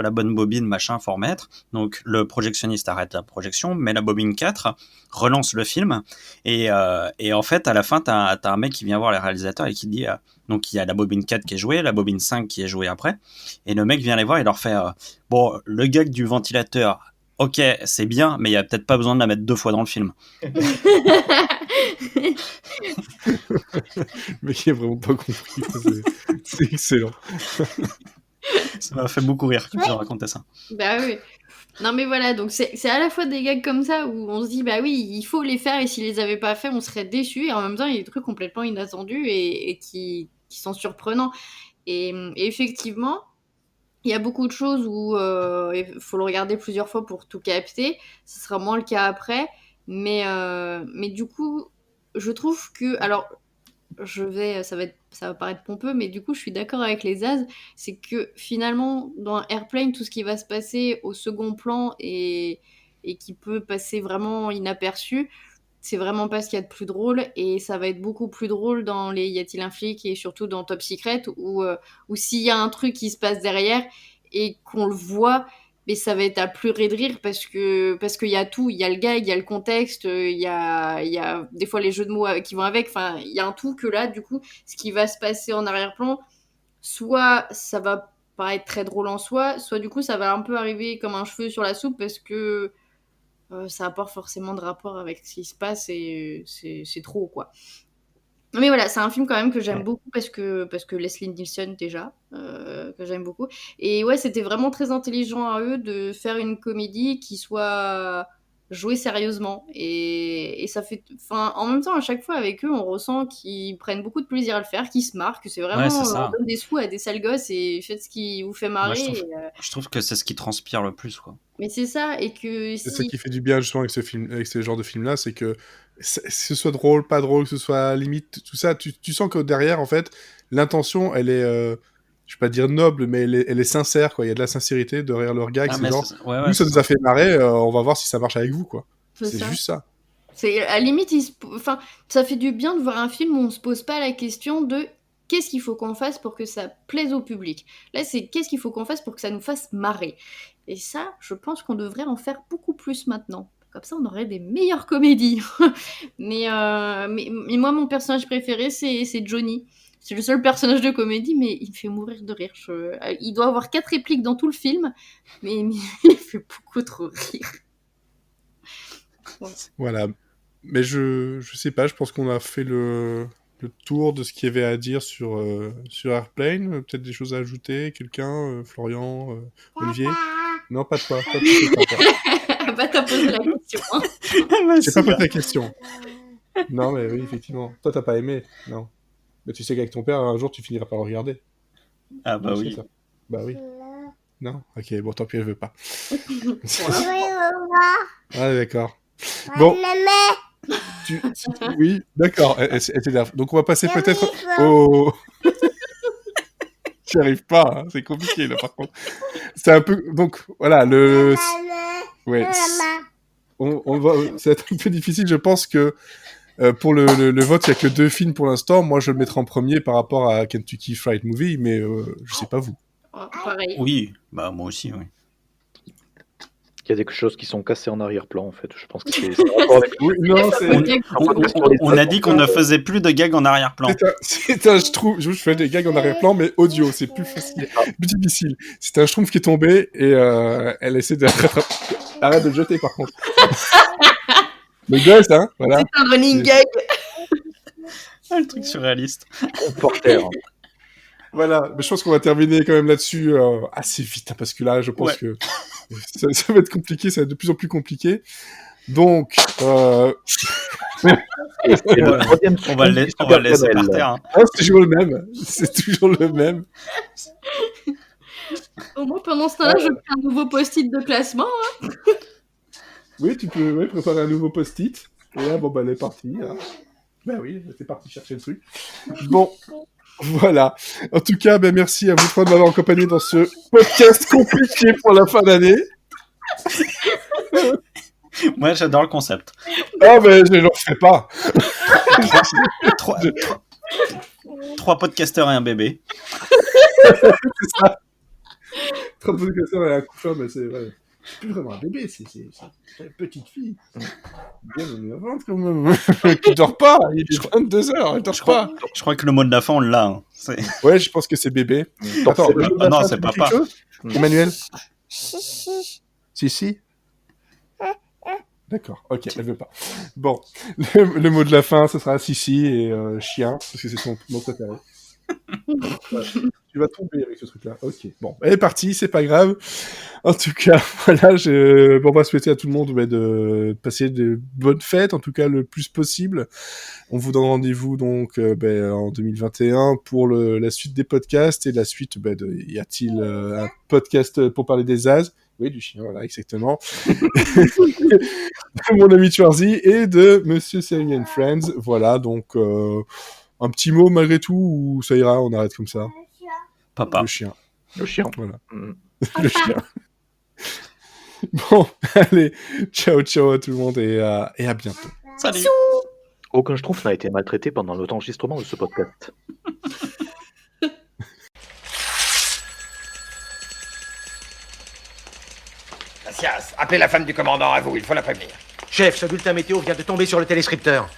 la bonne bobine, machin, faut remettre. Donc, le projectionniste arrête la projection, met la bobine 4, relance le film, et en fait, à la fin, t'as un mec qui vient voir les réalisateurs et qui dit donc il y a la bobine 4 qui est jouée, la bobine 5 qui est jouée après, et le mec vient les voir et leur fait bon, le gag du ventilateur, ok, c'est bien, mais il y a peut-être pas besoin de la mettre 2 fois dans le film. Mais qui a vraiment pas compris. C'est excellent. Ça m'a fait beaucoup rire que tu racontais ça. Bah oui. Non mais voilà, donc c'est à la fois des gags comme ça où on se dit bah oui, il faut les faire et s'ils les avaient pas fait, on serait déçus, et en même temps il y a des trucs complètement inattendus et qui sont surprenants. Et effectivement, il y a beaucoup de choses où il faut le regarder plusieurs fois pour tout capter. Ce sera moins le cas après, mais du coup, je trouve que alors ça va paraître pompeux, mais du coup, je suis d'accord avec les As, c'est que finalement, dans Airplane, tout ce qui va se passer au second plan et qui peut passer vraiment inaperçu, c'est vraiment pas ce qu'il y a de plus drôle, et ça va être beaucoup plus drôle dans les Y a-t-il un flic et surtout dans Top Secret, où s'il y a un truc qui se passe derrière et qu'on le voit, mais ça va être à pleurer de rire parce qu'il y a tout, il y a le gag, il y a le contexte, il y a des fois les jeux de mots qui vont avec, enfin il y a un tout que là du coup ce qui va se passer en arrière-plan, soit ça va paraître très drôle en soi, soit du coup ça va un peu arriver comme un cheveu sur la soupe parce que ça n'a pas forcément de rapport avec ce qui se passe et c'est trop quoi. Mais voilà, c'est un film quand même que j'aime beaucoup parce que Leslie Nielsen déjà, que j'aime beaucoup. Et ouais, c'était vraiment très intelligent à eux de faire une comédie qui soit jouée sérieusement. Et ça fait... Enfin, en même temps, à chaque fois avec eux, on ressent qu'ils prennent beaucoup de plaisir à le faire, qu'ils se marrent, que c'est vraiment... Ouais, c'est ça. on donne des sous à des sales gosses et faites ce qui vous fait marrer. Moi, je trouve que c'est ce qui transpire le plus, quoi. Mais c'est ça, et que C'est ça qui fait du bien justement avec ce genre de film-là, c'est que ce soit drôle, pas drôle, que ce soit limite, tout ça, tu sens que derrière, en fait, l'intention, elle est, je vais pas dire noble, mais elle est sincère, quoi. Il y a de la sincérité derrière leur gag. C'est genre, nous, ça nous a fait marrer, on va voir si ça marche avec vous, quoi. C'est juste ça. C'est, à la limite, enfin, ça fait du bien de voir un film où on se pose pas la question de qu'est-ce qu'il faut qu'on fasse pour que ça plaise au public. Là, c'est qu'est-ce qu'il faut qu'on fasse pour que ça nous fasse marrer. Et ça, je pense qu'on devrait en faire beaucoup plus maintenant. Comme ça, on aurait des meilleures comédies. mais moi, mon personnage préféré, c'est Johnny. C'est le seul personnage de comédie, mais il me fait mourir de rire. Il doit avoir 4 répliques dans tout le film, mais il fait beaucoup trop rire. Voilà. Mais je sais pas, je pense qu'on a fait le tour de ce qu'il y avait à dire sur Airplane. Peut-être des choses à ajouter. Quelqu'un, Florian, Olivier? Non, pas toi. Toi, tu sais pas. Bah, t'as posé la question. Hein. J'ai pas posé la question. Non, mais oui, effectivement. Toi, t'as pas aimé. Non. Mais tu sais qu'avec ton père, un jour, tu finiras par le regarder. Ah bah oui. Ça. Bah oui. Non. Ok, bon, tant pis, elle veut pas. Ah, d'accord. Bon. Oui, d'accord. Elle t'énerve. Donc, on va passer peut-être au... J'y arrive pas, hein. C'est compliqué, là, par contre. C'est un peu... Donc, voilà, le... Ouais. On va... Ça va être un peu difficile. Je pense que pour le vote, il n'y a que 2 films pour l'instant. Moi, je le mettrai en premier par rapport à Kentucky Fried Movie, mais je sais pas vous. Pareil. Oui, bah moi aussi, oui. Il y a des choses qui sont cassées en arrière-plan, en fait. Je pense que c'est rapport avec... Oui, non, on a dit qu'on ne faisait plus de gags en arrière-plan. Je fais des gags en arrière-plan, mais audio, c'est plus facile, plus difficile. C'est un schtroumpf qui est tombé et elle essaie de rattraper. Arrête de le jeter, par contre. Le gosse, hein, voilà. C'est un running gag. Le truc surréaliste. Porter. Voilà, mais je pense qu'on va terminer quand même là-dessus assez vite, hein, parce que là, je pense que ça va être compliqué, ça va être de plus en plus compliqué. Donc, Et c'est le troisième On va le laisser par terre. Hein. c'est toujours le même. C'est toujours le même. Au moins, pendant ce temps-là, je fais un nouveau post-it de classement. Hein. Oui, tu peux préparer un nouveau post-it. Et là, bon, elle est partie. Hein. Ben oui, c'est parti chercher le truc. Bon, voilà. En tout cas, merci à vous trois de m'avoir accompagné dans ce podcast compliqué pour la fin d'année. Moi, j'adore le concept. Ah, mais je ne le refais pas. 3 podcasteurs et un bébé. C'est ça. 30 podcasteurs et un couffin, mais c'est plus vraiment un bébé, c'est une petite fille. Bien énervante quand même. Qui dort pas, il est 22h, elle dort pas. Je crois que le mot de la fin, on l'a. Hein. Ouais, je pense que c'est bébé. Attends, non, c'est papa. Emmanuel Si. D'accord, ok, elle veut pas. Bon, le mot de la fin, ce sera Sissi et chien, parce que c'est son mot préféré. Ouais. Tu vas tomber avec ce truc-là. Ok, bon, elle est partie, c'est pas grave. En tout cas, voilà, on va souhaiter à tout le monde de passer de bonnes fêtes, en tout cas le plus possible. On vous donne rendez-vous donc en 2021 pour la suite des podcasts et la suite y a-t-il un podcast pour parler des As? Oui, du chien, voilà, exactement. De mon ami Schwarzy et de Monsieur Selling and Friends. Voilà, donc un petit mot malgré tout, ou ça ira, on arrête comme ça. Papa. Le chien. Voilà. Le chien. Bon, allez, ciao à tout le monde et à bientôt. Salut. Aucun schtroumpf n'a été maltraité pendant l'enregistrement de ce podcast. Macias, appelez la femme du commandant à vous, il faut la prévenir. Chef, ce bulletin météo vient de tomber sur le téléscripteur.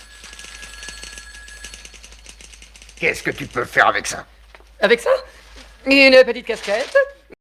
Qu'est-ce que tu peux faire avec ça? Avec ça? Une petite casquette,